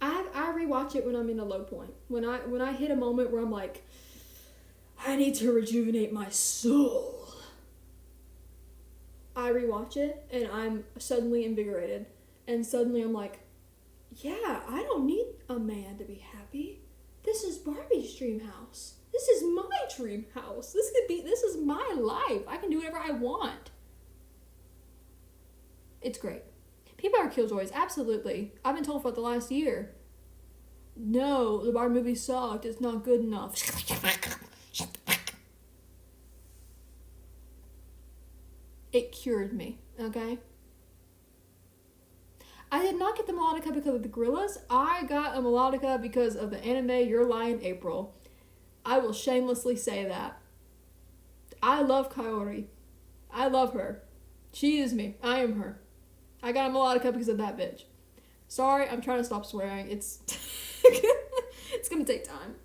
I rewatch it when I'm in a low point. When I hit a moment where I'm like, I need to rejuvenate my soul. I rewatch it and I'm suddenly invigorated. And suddenly I'm like, yeah, I don't need a man to be happy. This is Barbie's dream house. This is my dream house. This is my life. I can do whatever I want. It's great. People are killjoys, absolutely. I've been told for the last year. No, the Barbie movie sucked. It's not good enough. It cured me, okay? I did not get the melodica because of the gorillas. I got a melodica because of the anime Your Lie in April. I will shamelessly say that. I love Kaori. I love her. She is me. I am her. I got a melodica because of that bitch. Sorry, I'm trying to stop swearing. It's it's gonna take time.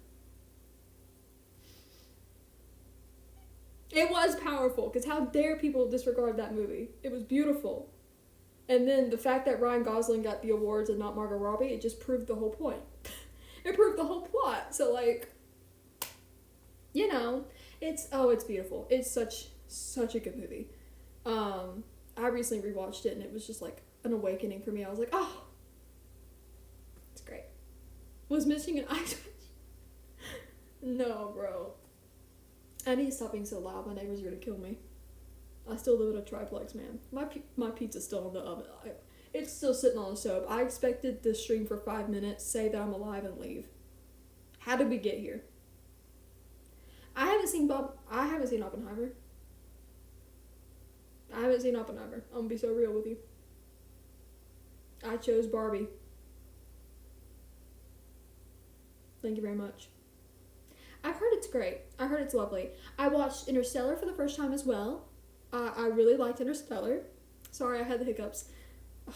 It was powerful, because how dare people disregard that movie? It was beautiful. And then the fact that Ryan Gosling got the awards and not Margot Robbie, it just proved the whole point. It proved the whole plot. So, It's beautiful. It's such a good movie. I recently rewatched it and it was just like an awakening for me. I was like, oh, it's great. Was missing an eye twitch? No, bro. I need to stop being so loud. My neighbors are gonna kill me. I still live in a triplex, man. My pizza's still in the oven. It's still sitting on the stove. I expected to stream for 5 minutes, say that I'm alive, and leave. How did we get here? I haven't seen Oppenheimer. I haven't seen Oppenheimer. I'm gonna be so real with you. I chose Barbie. Thank you very much. I've heard it's great. I heard it's lovely. I watched Interstellar for the first time as well. I really liked Interstellar. Sorry, I had the hiccups. Oh,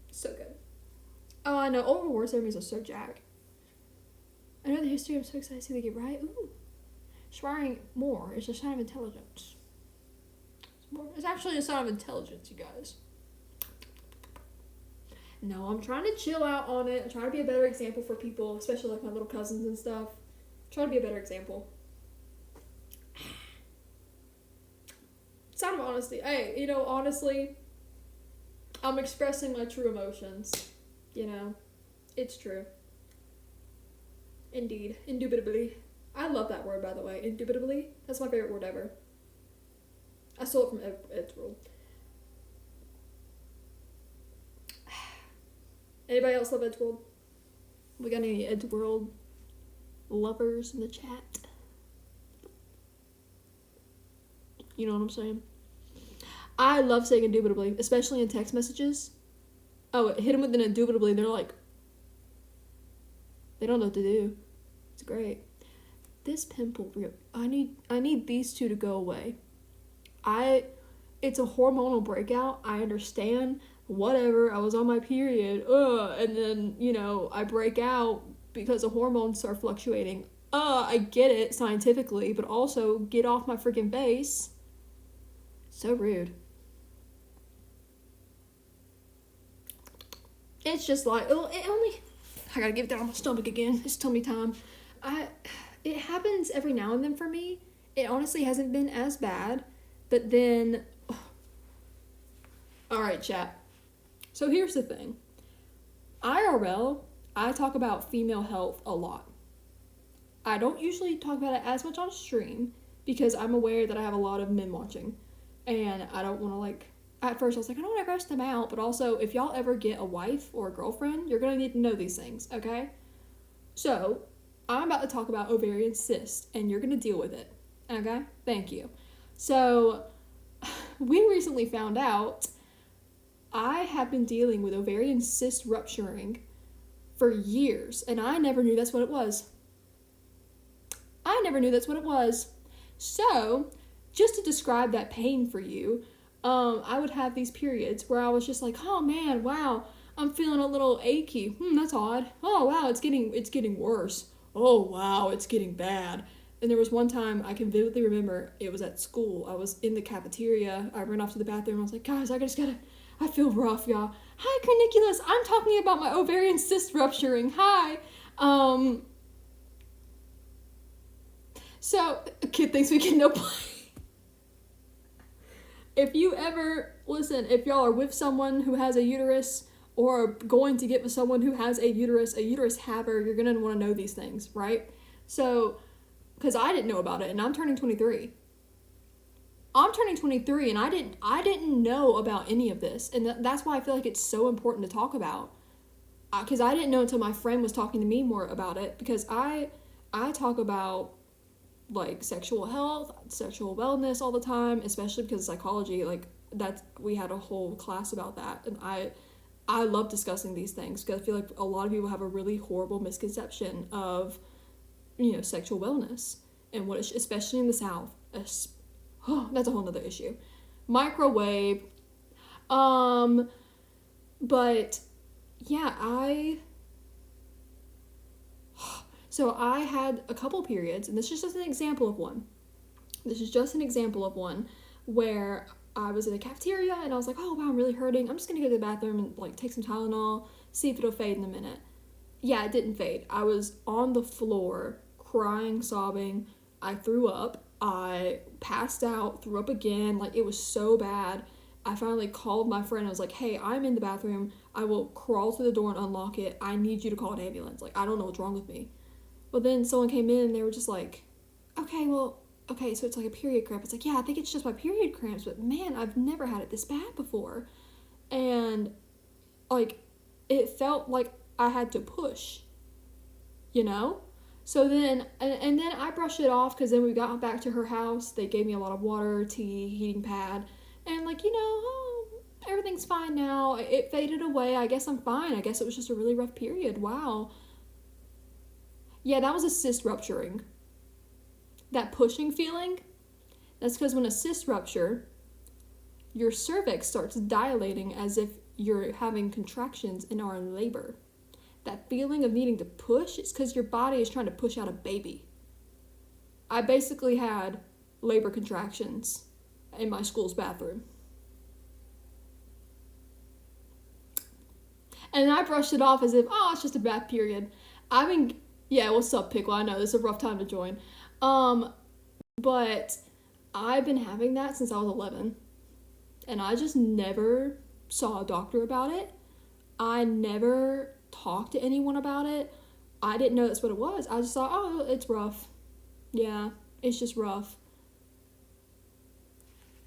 so good. Oh, I know. All the war ceremonies are so jacked. I know the history. I'm so excited to see they get right. Ooh. Swearing more is a sign of intelligence. It's actually a sign of intelligence, you guys. No, I'm trying to chill out on it. I'm trying to be a better example for people, especially like my little cousins and stuff. Trying to be a better example. Sign of honesty. Hey, honestly, I'm expressing my true emotions. It's true. Indeed. Indubitably. I love that word, by the way. Indubitably. That's my favorite word ever. I stole it from Edgeworld. Anybody else love Edgeworld? We got any Edgeworld lovers in the chat? You know what I'm saying? I love saying indubitably, especially in text messages. Oh, hit them with an indubitably, they're like, they don't know what to do. It's great. This pimple, I need these two to go away. It's a hormonal breakout. I understand. Whatever. I was on my period. And then, I break out because the hormones start fluctuating. I get it scientifically, but also get off my freaking face. So rude. It's just like, I gotta get down on my stomach again. It's tummy time. It happens every now and then for me. It honestly hasn't been as bad, but then, alright, chat. So here's the thing. IRL, I talk about female health a lot. I don't usually talk about it as much on stream because I'm aware that I have a lot of men watching. And I don't want to at first I was like, I don't want to gross them out, but also if y'all ever get a wife or a girlfriend, you're going to need to know these things, okay? So, I'm about to talk about ovarian cyst, and you're going to deal with it, okay? Thank you. So, we recently found out I have been dealing with ovarian cyst rupturing for years, and I never knew that's what it was. So, just to describe that pain for you, I would have these periods where I was just like, oh man, wow, I'm feeling a little achy. That's odd. Oh wow, it's getting worse. Oh wow, it's getting bad. And there was one time I can vividly remember, it was at school. I was in the cafeteria. I ran off to the bathroom. I was like, guys, I feel rough, y'all. Hi, Carniculus. I'm talking about my ovarian cyst rupturing. Hi. So, a kid thinks we can no play. If y'all are with someone who has a uterus or going to get with someone who has a uterus haver, you're going to want to know these things, right? So, because I didn't know about it, and I'm turning 23. And I didn't know about any of this, and that's why I feel like it's so important to talk about. Because I didn't know until my friend was talking to me more about it, because I talk about sexual health, sexual wellness all the time, especially because psychology, we had a whole class about that, and I love discussing these things because I feel like a lot of people have a really horrible misconception of sexual wellness and especially in the South. That's a whole nother issue. Microwave. But yeah, So I had a couple periods, and this is just an example of one. Where I was in the cafeteria, and I was like, oh, wow, I'm really hurting. I'm just going to go to the bathroom and, take some Tylenol, see if it'll fade in a minute. Yeah, it didn't fade. I was on the floor, crying, sobbing. I threw up. I passed out, threw up again. Like, it was so bad. I finally called my friend. I was like, hey, I'm in the bathroom. I will crawl to the door and unlock it. I need you to call an ambulance. Like, I don't know what's wrong with me. But then someone came in and they were just like, okay, so it's like a period cramp. It's like, yeah, I think it's just my period cramps. But man, I've never had it this bad before. And, like, it felt like I had to push, you know? So then, and then I brushed it off because then we got back to her house. They gave me a lot of water, tea, heating pad. And, like, everything's fine now. It faded away. I guess I'm fine. I guess it was just a really rough period. Wow. Yeah, that was a cyst rupturing. That pushing feeling, that's because when a cyst rupture, your cervix starts dilating as if you're having contractions and are in labor. That feeling of needing to push is because your body is trying to push out a baby. I basically had labor contractions in my school's bathroom. And I brushed it off as if, it's just a bad period. Yeah, what's up, Pickle? I know, this is a rough time to join. But I've been having that since I was 11. And I just never saw a doctor about it. I never talked to anyone about it. I didn't know that's what it was. I just thought, it's rough. Yeah, it's just rough.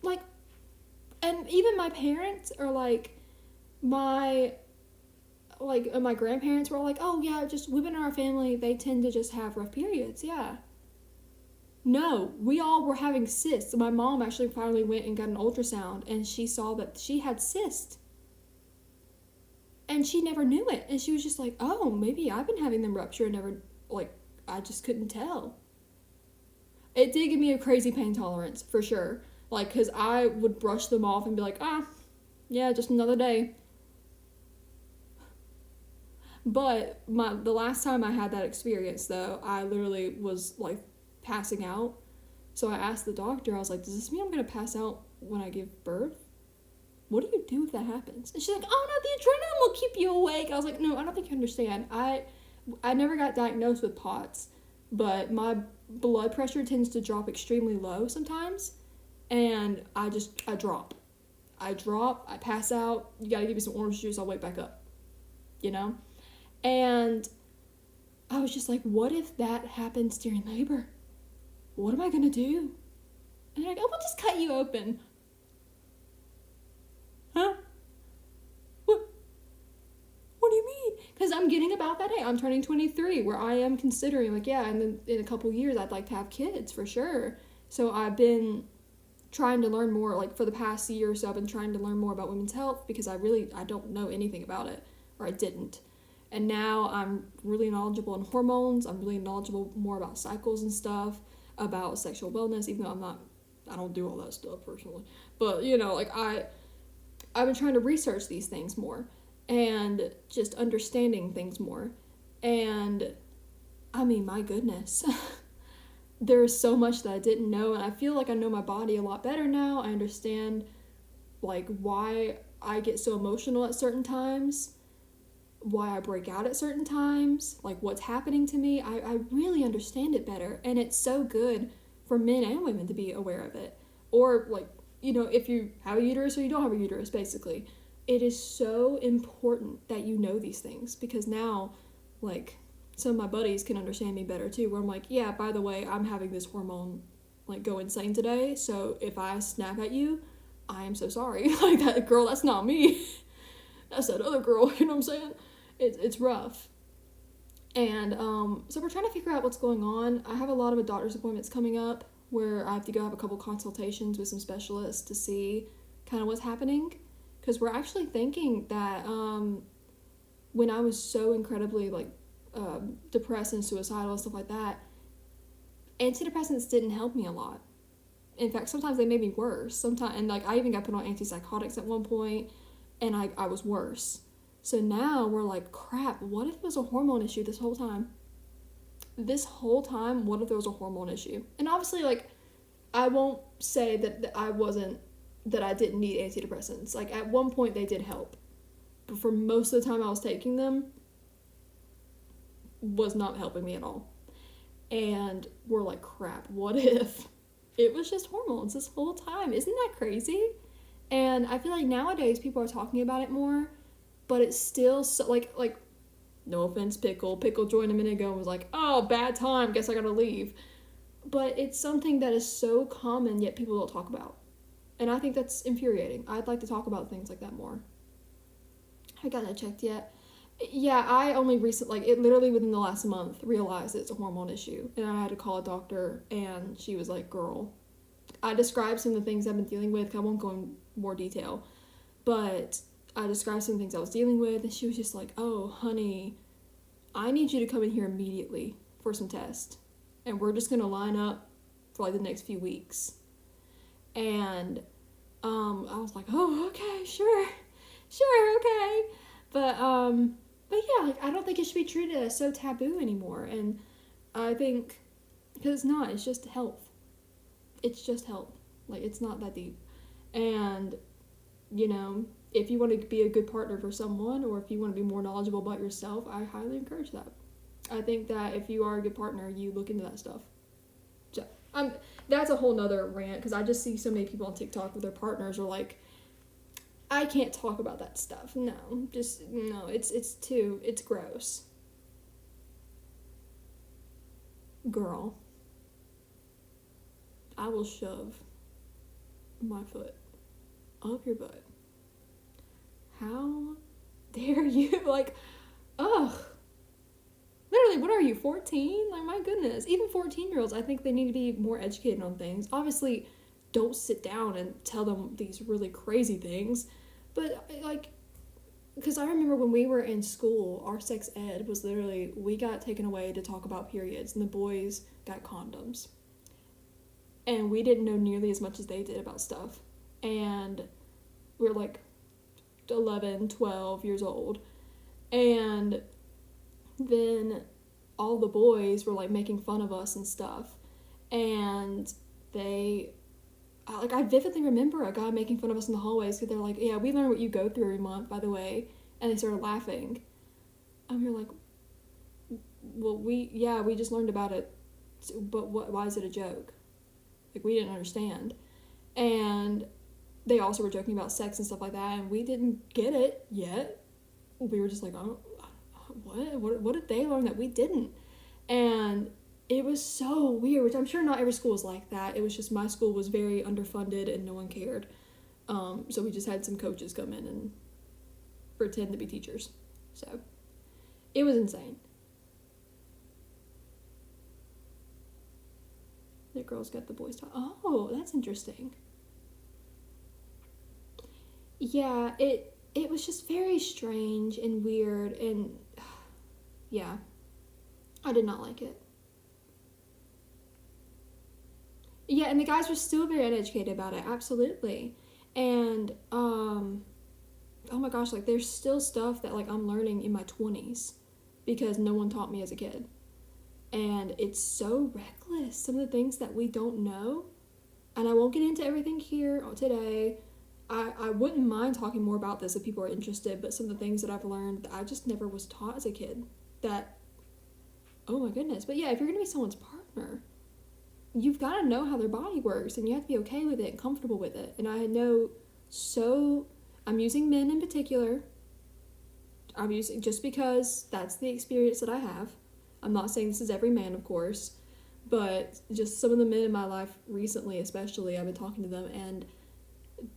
Like, and even my parents are like, my grandparents were all like, oh yeah, just women in our family, they tend to just have rough periods, yeah. No, we all were having cysts. My mom actually finally went and got an ultrasound, and she saw that she had cysts. And she never knew it. And she was just like, oh, maybe I've been having them rupture and never, I just couldn't tell. It did give me a crazy pain tolerance, for sure. Because I would brush them off and be like, yeah, just another day. But the last time I had that experience, though, I literally was, passing out. So I asked the doctor, I was like, does this mean I'm going to pass out when I give birth? What do you do if that happens? And she's like, oh no, the adrenaline will keep you awake. I was like, no, I don't think you understand. I never got diagnosed with POTS, but my blood pressure tends to drop extremely low sometimes, and I drop. I pass out, you gotta give me some orange juice, I'll wake back up, And I was just like, what if that happens during labor? What am I gonna do? And they're like, we'll just cut you open. Huh? What do you mean? Because I'm getting about that age. I'm turning 23, where I am considering, and then in a couple years, I'd like to have kids, for sure. So I've been trying to learn more, for the past year or so, I've been trying to learn more about women's health, because I don't know anything about it, or I didn't. And now I'm really knowledgeable in hormones. I'm really knowledgeable more about cycles and stuff, about sexual wellness, even though I don't do all that stuff personally. But, I've been trying to research these things more and just understanding things more. And, my goodness, there is so much that I didn't know, and I feel like I know my body a lot better now. I understand, why I get so emotional at certain times, why I break out at certain times, what's happening to me. I really understand it better, and it's so good for men and women to be aware of it. Or, if you have a uterus or you don't have a uterus, basically. It is so important that you know these things, because now, some of my buddies can understand me better too, where I'm like, yeah, by the way, I'm having this hormone, go insane today, so if I snap at you, I am so sorry. That girl, that's not me. That's that other girl, you know what I'm saying? It's rough. And, so we're trying to figure out what's going on. I have a lot of doctor's appointments coming up, where I have to go have a couple consultations with some specialists to see kind of what's happening. Because we're actually thinking that when I was so incredibly depressed and suicidal and stuff like that, antidepressants didn't help me a lot. In fact, sometimes they made me worse. And I even got put on antipsychotics at one point, and I was worse. So now we're like, crap, what if it was a hormone issue this whole time? What if there was a hormone issue? And obviously, I won't say that I didn't need antidepressants. At one point they did help. But for most of the time I was taking them, was not helping me at all. And we're like, crap, what if it was just hormones this whole time. Isn't that crazy? And I feel like nowadays people are talking about it more, but it's still so, like, no offense, Pickle. Pickle joined a minute ago and was like, oh, bad time, guess I gotta leave. But it's something that is so common, yet people don't talk about. And I think that's infuriating. I'd like to talk about things like that more. I got that checked yet. Yeah, I only recently, like, it literally within the last month, realized it's a hormone issue. And I had to call a doctor, and she was like, girl, I described some of the things I've been dealing with. I won't go in more detail. But I described some things I was dealing with, and she was just like, oh, honey, I need you to come in here immediately for some tests. And we're just going to line up for, like, the next few weeks. And I was like, oh, okay, sure, okay. But yeah, like, I don't think it should be treated as so taboo anymore. And I think, because it's not, it's just health. It's just health. Like, it's not that deep. And, you know, if you want to be a good partner for someone, or if you want to be more knowledgeable about yourself, I highly encourage that. I think that if you are a good partner, you look into that stuff. So, that's a whole nother rant, because I just see so many people on TikTok with their partners are like, I can't talk about that stuff. No, it's gross. Girl, I will shove my foot up your butt. How dare you? Like, ugh. Literally, what are you, 14? Like, my goodness. Even 14-year-olds, I think they need to be more educated on things. Obviously, don't sit down and tell them these really crazy things. But, like, because I remember when we were in school, our sex ed was literally, we got taken away to talk about periods, and the boys got condoms. And we didn't know nearly as much as they did about stuff. And we were, like, 11, 12 years old. And then all the boys were, like, making fun of us and stuff. And I vividly remember a guy making fun of us in the hallways, because they're like, yeah, we learn what you go through every month, by the way. And they started laughing. And we were like, well, we just learned about it, but why is it a joke? Like, we didn't understand. And they also were joking about sex and stuff like that, and we didn't get it yet. We were just like, oh, what did they learn that we didn't? And it was so weird, which I'm sure not every school is like that. It was just my school was very underfunded and no one cared. So we just had some coaches come in and pretend to be teachers. So it was insane. The girls got the boys talk. Oh, that's interesting. Yeah, it was just very strange and weird, and yeah, I did not like it. Yeah, and the guys were still very uneducated about it, absolutely. And oh my gosh, like, there's still stuff that, like, I'm learning in my 20s because no one taught me as a kid. And it's so reckless, some of the things that we don't know. And I won't get into everything here today. I wouldn't mind talking more about this if people are interested, but some of the things that I've learned that I just never was taught as a kid, that, oh my goodness. But yeah, if you're going to be someone's partner, you've got to know how their body works, and you have to be okay with it and comfortable with it. And I know, so I'm using men in particular. I'm using, just because that's the experience that I have. I'm not saying this is every man, of course, but just some of the men in my life recently, especially, I've been talking to them, and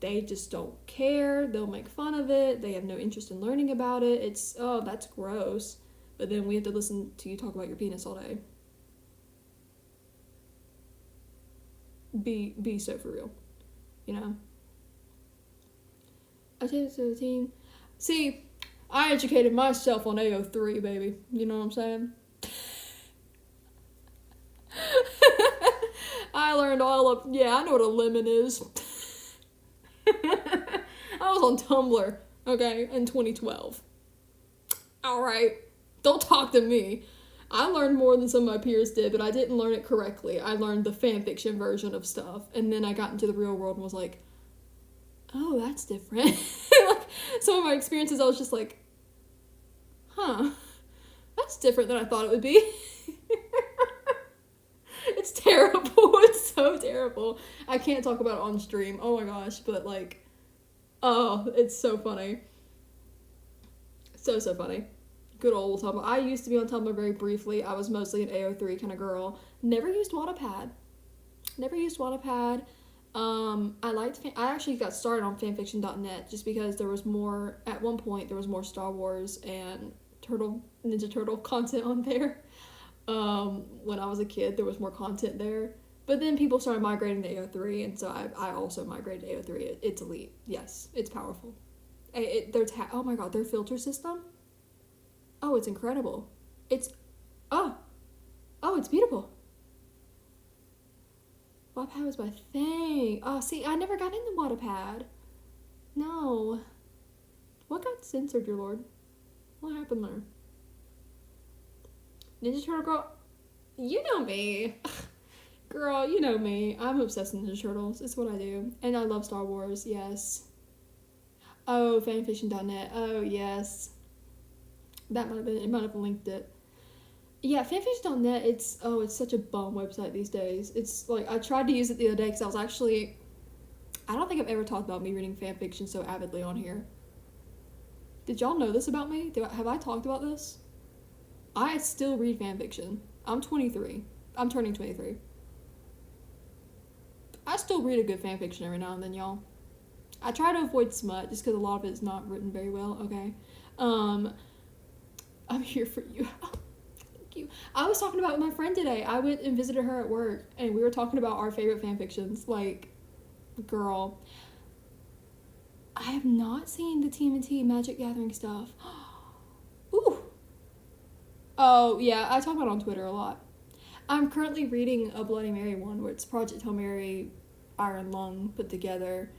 they just don't care. They'll make fun of it. They have no interest in learning about it. It's, oh, that's gross. But then we have to listen to you talk about your penis all day. Be so for real, you know? I take it to the team. See, I educated myself on AO3, baby. You know what I'm saying? I learned all of, yeah, I know what a lemon is. I was on Tumblr, okay, in 2012. Alright, don't talk to me. I learned more than some of my peers did, but I didn't learn it correctly. I learned the fanfiction version of stuff, and then I got into the real world and was like, oh, that's different. Like, some of my experiences, I was just like, huh, that's different than I thought it would be. It's terrible. It's so terrible. I can't talk about it on stream. Oh my gosh, but like, oh, it's so funny. So funny. Good old Tumblr. I used to be on Tumblr very briefly. I was mostly an AO3 kind of girl. Never used Wattpad. I actually got started on fanfiction.net just because there was more, at one point, there was more Star Wars and Ninja Turtle content on there. When I was a kid, there was more content there. But then people started migrating to AO3, and so I also migrated to AO3. It's elite. Yes, it's powerful. Oh my god, their filter system? Oh, it's incredible. It's beautiful. Wattpad was my thing. Oh, see, I never got into Wattpad. No. What got censored, your lord? What happened there? Ninja Turtle girl? You know me. Girl, you know me. I'm obsessed with Ninja Turtles. It's what I do. And I love Star Wars, yes. Oh, fanfiction.net. Oh, yes. It might have linked it. Yeah, fanfiction.net, it's such a bum website these days. It's like, I tried to use it the other day because I don't think I've ever talked about me reading fanfiction so avidly on here. Did y'all know this about me? Have I talked about this? I still read fanfiction. I'm 23. I'm turning 23. I still read a good fanfiction every now and then, y'all. I try to avoid smut just because a lot of it is not written very well, okay? I'm here for you. Thank you. I was talking about it with my friend today. I went and visited her at work, and we were talking about our favorite fanfictions. Like, girl, I have not seen the TMNT Magic Gathering stuff. Ooh. Oh, yeah, I talk about it on Twitter a lot. I'm currently reading a Bloody Mary one where it's Project Hail Mary, Iron Lung put together.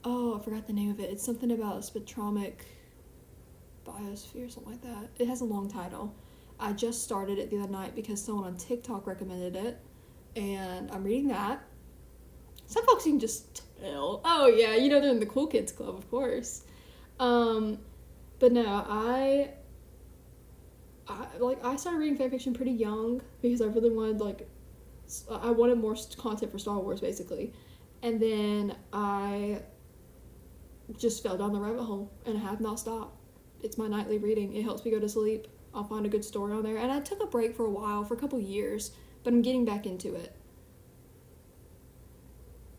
Oh, I forgot the name of it. It's something about a spectromic biosphere, something like that. It has a long title. I just started it the other night because someone on TikTok recommended it, and I'm reading that. Some folks you can just tell. Oh yeah, they're in the cool kids club, of course. But no, I started reading fanfiction pretty young because I really wanted I wanted more content for Star Wars basically, and then I just fell down the rabbit hole and I have not stopped. It's my nightly reading. It helps me go to sleep. I'll find a good story on there, and I took a break for a while, for a couple years, but I'm getting back into it.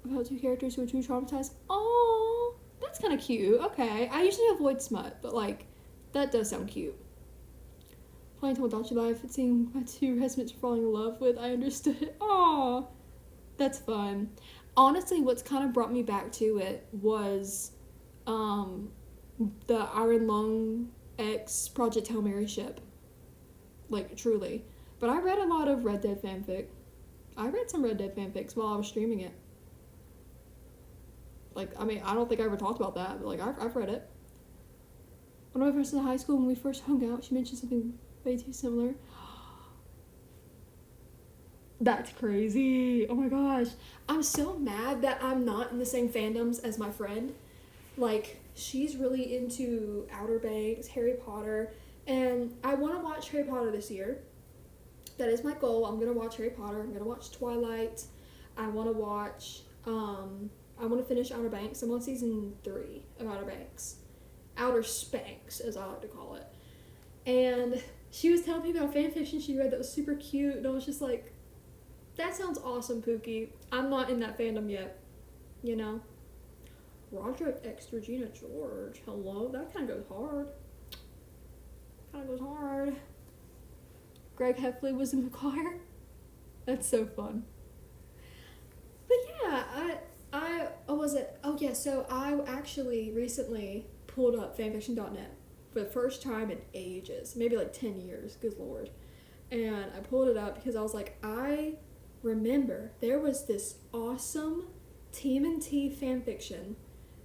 About two characters who are too traumatized. Oh, that's kind of cute. Okay, I usually avoid smut, but that does sound cute. Playing Tomodachi Life and seeing my two residents falling in love with, I understood it. Aw, that's fun. Honestly, what's kind of brought me back to it was the Iron Lung X Project Hail Mary ship. Truly. But I read a lot of Red Dead fanfic. I read some Red Dead fanfics while I was streaming it. I don't think I ever talked about that, but I've read it. One of my friends in high school, when we first hung out, she mentioned something way too similar. That's crazy. Oh my gosh. I'm so mad that I'm not in the same fandoms as my friend. She's really into Outer Banks, Harry Potter, and I want to watch Harry Potter this year. That is my goal. I'm going to watch Harry Potter. I'm going to watch Twilight. I want to watch, I want to finish Outer Banks. I'm on season 3 of Outer Banks. Outer Spanks, as I like to call it. And she was telling me about fanfiction she read that was super cute, and I was just like, that sounds awesome, Pookie. I'm not in that fandom yet, Roderick X Regina George. Hello? That kind of goes hard. Greg Heffley was in the choir. That's so fun. But yeah, so I actually recently pulled up fanfiction.net for the first time in ages. Maybe 10 years, good lord. And I pulled it up because I was like, I remember there was this awesome TMNT fanfiction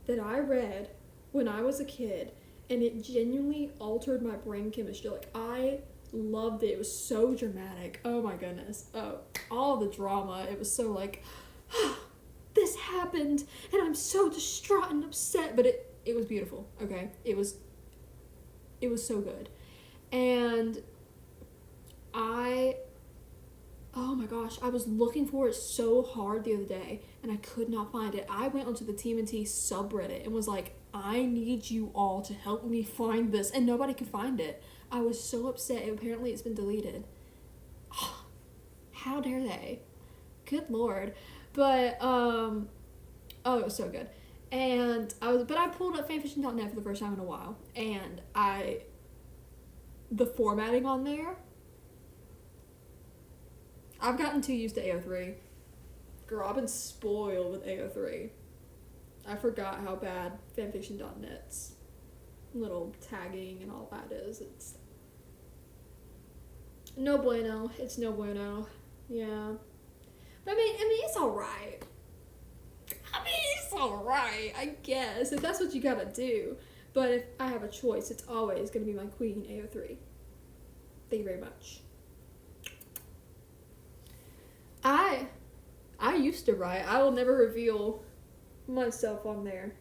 that I read when I was a kid, and it genuinely altered my brain chemistry. I loved it. It was so dramatic. Oh my goodness. Oh, all the drama. It was so this happened, and I'm so distraught and upset, but it was beautiful, okay? It was so good. And oh my gosh, I was looking for it so hard the other day and I could not find it. I went onto the TMNT subreddit and was like, I need you all to help me find this, and nobody could find it. I was so upset. Apparently it's been deleted. Oh, how dare they? Good Lord. But oh, it was so good. And I pulled up fanfiction.net for the first time in a while, and the formatting on there, I've gotten too used to AO3. Girl, I've been spoiled with AO3. I forgot how bad fanfiction.net's little tagging and all that is. It's no bueno. It's no bueno. Yeah. But I mean, it's alright. It's alright, I guess, if that's what you gotta do. But if I have a choice, it's always gonna be my queen, AO3. Thank you very much. I used to write. I will never reveal myself on there.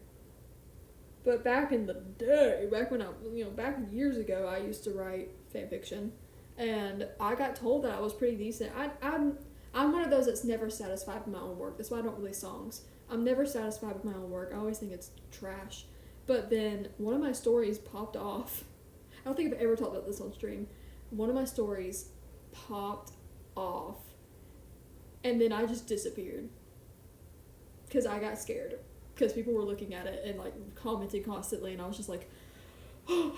But back in the day, back years ago, I used to write fanfiction. And I got told that I was pretty decent. I'm one of those that's never satisfied with my own work. That's why I don't release songs. I'm never satisfied with my own work. I always think it's trash. But then one of my stories popped off. I don't think I've ever talked about this on stream. One of my stories popped off. And then I just disappeared. Because I got scared. Because people were looking at it and like commenting constantly. And I was just like, oh.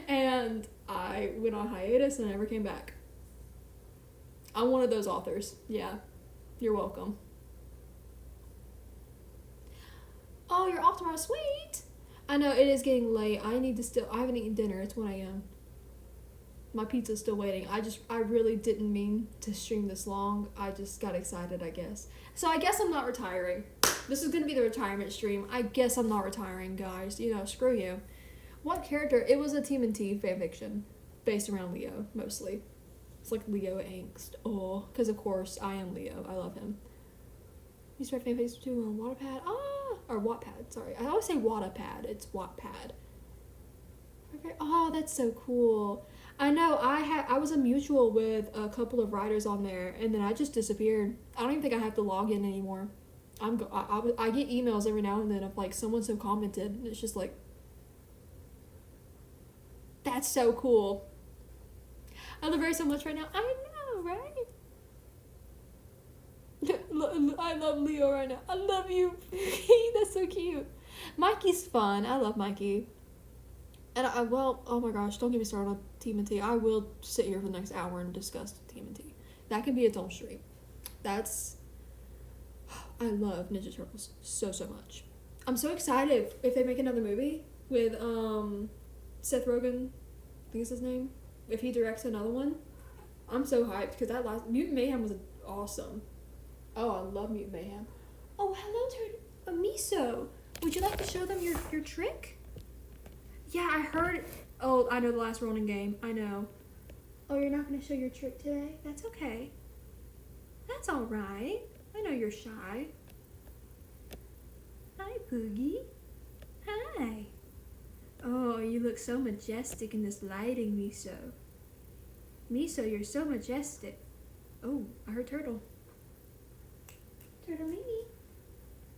And I went on hiatus and I never came back. I'm one of those authors. Yeah. You're welcome. Oh, you're off tomorrow. Sweet. I know, it is getting late. I haven't eaten dinner. It's 1 a.m. My pizza's still waiting. I really didn't mean to stream this long. I just got excited, I guess. So I guess I'm not retiring. This is going to be the retirement stream. I guess I'm not retiring, guys. Screw you. What character? It was a TMNT fanfiction based around Leo, mostly. It's like Leo angst. Oh, because of course I am Leo. I love him. You start fanfiction too on Wattpad? Or Wattpad, sorry. I always say Wattpad. It's Wattpad. Okay. Oh, that's so cool. I know, I was a mutual with a couple of writers on there, and then I just disappeared. I don't even think I have to log in anymore. I get emails every now and then of like someone so commented, and it's just like, that's so cool. I love her so much right now. I know, right? I love Leo right now. I love you. That's so cute. Mikey's fun. I love Mikey. And oh my gosh, don't get me started on TMNT. I will sit here for the next hour and discuss TMNT. That can be its own stream. I love Ninja Turtles so much. I'm so excited if they make another movie with Seth Rogen, I think is his name. If he directs another one, I'm so hyped because that last Mutant Mayhem was awesome. Oh, I love Mutant Mayhem. Oh, hello, Miso. Would you like to show them your trick? Yeah, I heard. Oh, I know the last Ronin game. I know. Oh, you're not going to show your trick today? That's okay. That's all right. I know you're shy. Hi, Poogie. Hi. Oh, you look so majestic in this lighting, Miso. Miso, you're so majestic. Oh, I heard turtle.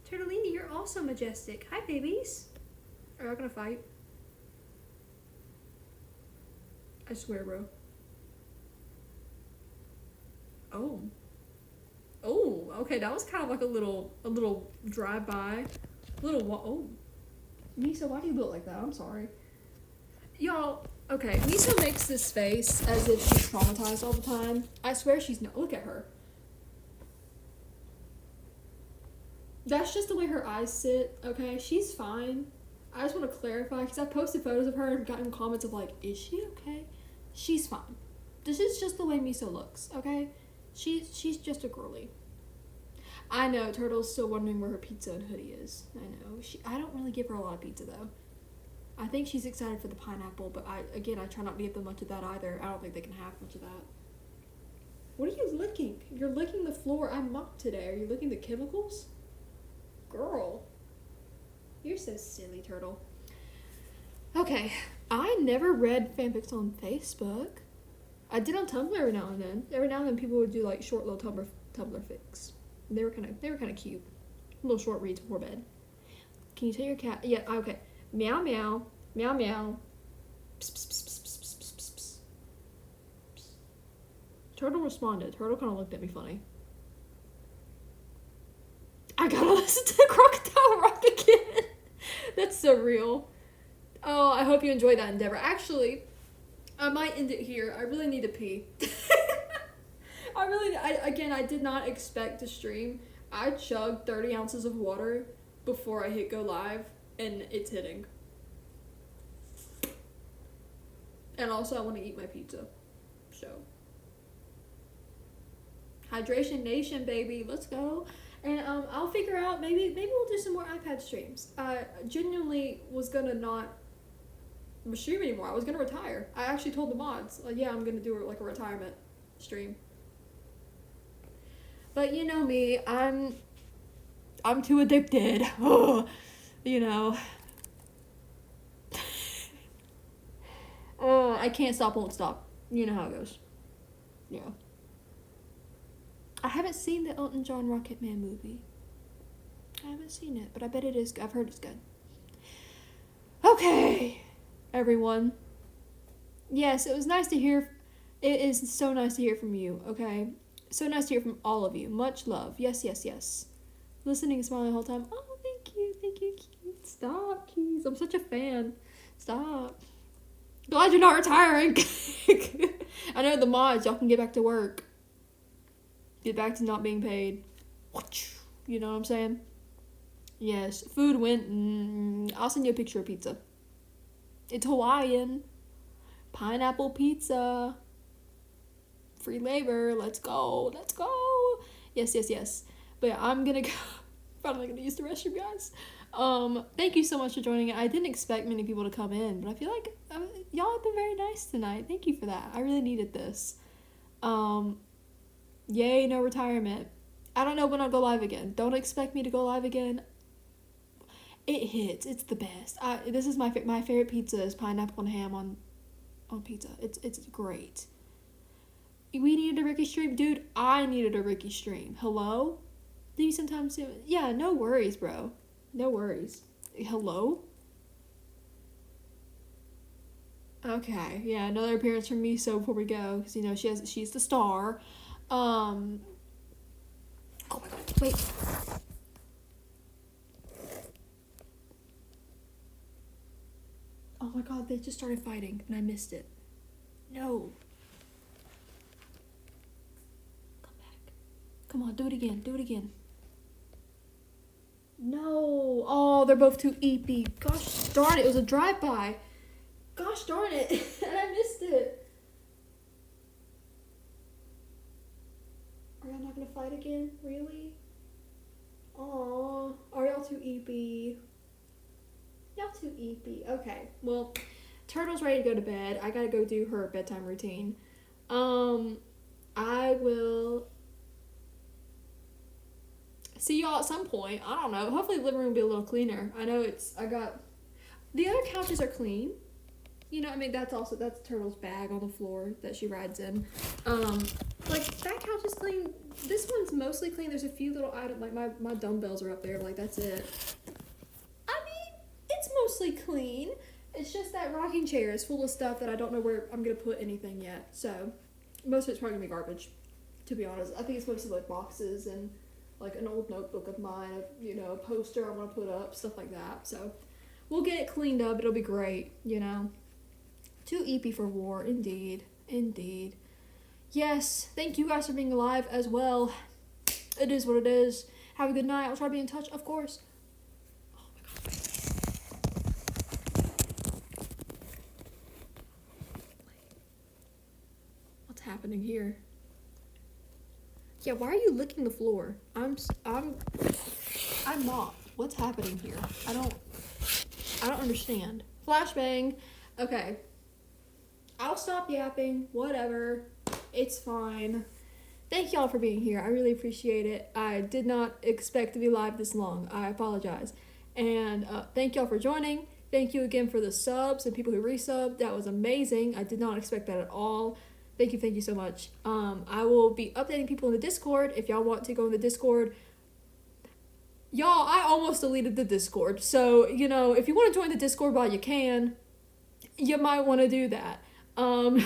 Turtellini, you're also majestic. Hi, babies. Are y'all gonna fight? I swear, bro. Oh, okay, that was kind of like a little drive-by. Miso, why do you look like that? I'm sorry. Y'all, okay, Miso makes this face as if she's traumatized all the time. I swear she's not. Look at her. That's just the way her eyes sit, okay? She's fine. I just want to clarify, because I've posted photos of her and gotten comments of like, is she okay? She's fine. This is just the way Miso looks, okay? She's just a girly. I know, Turtle's still wondering where her pizza and hoodie is. I know. I don't really give her a lot of pizza, though. I think she's excited for the pineapple, but I try not to give them much of that either. I don't think they can have much of that. What are you licking? You're licking the floor. I mopped today. Are you licking the chemicals? Girl. You're so silly, Turtle. Okay. I never read fanfics on Facebook. I did on Tumblr every now and then. Every now and then people would do like short little Tumblr fics. They were kind of cute. Little short reads before bed. Can you tell your cat? Yeah, okay. Meow meow, meow meow. Psst, psst, psst, psst, psst, psst, psst, psst. Psst. Turtle responded. Turtle kind of looked at me funny. I gotta listen to Crocodile Rock again. That's so real. Oh, I hope you enjoyed that endeavor. Actually, I might end it here. I really need to pee. I did not expect to stream. I chugged 30 ounces of water before I hit go live, and it's hitting. And also, I want to eat my pizza. So, Hydration Nation, baby. Let's go. And I'll figure out, maybe we'll do some more iPad streams. I genuinely was gonna not stream anymore. I was gonna retire. I actually told the mods, yeah, I'm gonna do like a retirement stream. But you know me, I'm too addicted. You know. I can't stop, won't stop. You know how it goes. Yeah. I haven't seen the Elton John Rocket Man movie. I haven't seen it, but I bet it is. I've heard it's good. Okay, everyone. Yes, it was nice to hear. It is so nice to hear from you, okay? So nice to hear from all of you. Much love. Yes, yes, yes. Listening and smiling the whole time. Oh, thank you, Keith. Stop, Keith. I'm such a fan. Stop. Glad you're not retiring. I know the mods, y'all can get back to work. Get back to not being paid. You know what I'm saying? Yes. Food went. I'll send you a picture of pizza. It's Hawaiian. Pineapple pizza. Free labor. Let's go. Let's go. Yes, yes, yes. But yeah, I'm gonna go. Finally gonna use the restroom, guys. Thank you so much for joining it. I didn't expect many people to come in, but I feel like y'all have been very nice tonight. Thank you for that. I really needed this. Yay, no retirement. I don't know when I'll go live again. Don't expect me to go live again. It hits. It's the best. This is my favorite pizza is pineapple and ham on pizza. It's great. We needed a Rikki stream. Dude, I needed a Rikki stream. Hello? Maybe sometime soon. Yeah, no worries, bro. No worries. Hello? Okay, yeah, another appearance from me, so before we go, because, you know, she's the star. Oh my god, wait. Oh my god, they just started fighting, and I missed it. No. Come back. Come on, do it again. No. Oh, they're both too eepy. Gosh darn it, it was a drive-by. Gosh darn it, and I missed it. Are y'all not gonna fight again? Really? Aww. Are y'all too eepy? Y'all too eepy. Okay, well, Turtle's ready to go to bed. I gotta go do her bedtime routine. I will see y'all at some point. I don't know. Hopefully the living room will be a little cleaner. I know the other couches are clean. You know, I mean, that's Turtle's bag on the floor that she rides in. Like, that couch is clean. This one's mostly clean. There's a few little items, like my dumbbells are up there. Like, that's it. I mean, it's mostly clean. It's just that rocking chair is full of stuff that I don't know where I'm going to put anything yet. So, most of it's probably going to be garbage, to be honest. I think it's mostly, like, boxes and, like, an old notebook of mine, you know, a poster I want to put up, stuff like that. So, we'll get it cleaned up. It'll be great, you know. Too eepy for war, indeed. Yes, thank you guys for being alive as well. It is what it is. Have a good night. I'll try to be in touch, of course. Oh my god. What's happening here? Yeah, why are you licking the floor? I'm not. What's happening here? I don't understand. Flashbang. Okay. I'll stop yapping, whatever, it's fine. Thank y'all for being here, I really appreciate it. I did not expect to be live this long, I apologize. And thank y'all for joining. Thank you again for the subs and people who resubbed, that was amazing. I did not expect that at all. Thank you so much. I will be updating people in the Discord if y'all want to go in the Discord. Y'all, I almost deleted the Discord. So, you know, if you want to join the Discord while you can, you might want to do that. Join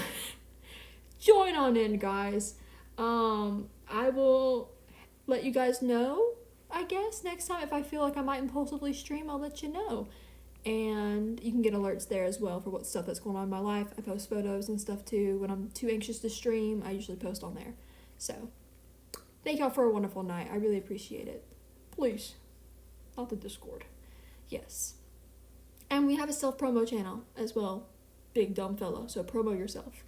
on in, guys. I will let you guys know, I guess, next time. If I feel like I might impulsively stream, I'll let you know. And you can get alerts there as well for what stuff that's going on in my life. I post photos and stuff too. When I'm too anxious to stream, I usually post on there. So, thank y'all for a wonderful night. I really appreciate it. Please, not the Discord. Yes. And we have a self-promo channel as well. Big dumb fellow, so promo yourself.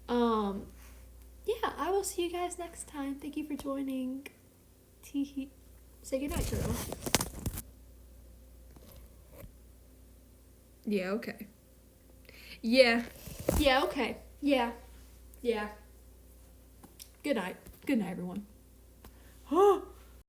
Yeah, I will see you guys next time. Thank you for joining. Tee. Say goodnight, turtle. Yeah, okay. Yeah. Yeah, okay. Yeah. Yeah. Good night. Good night, everyone.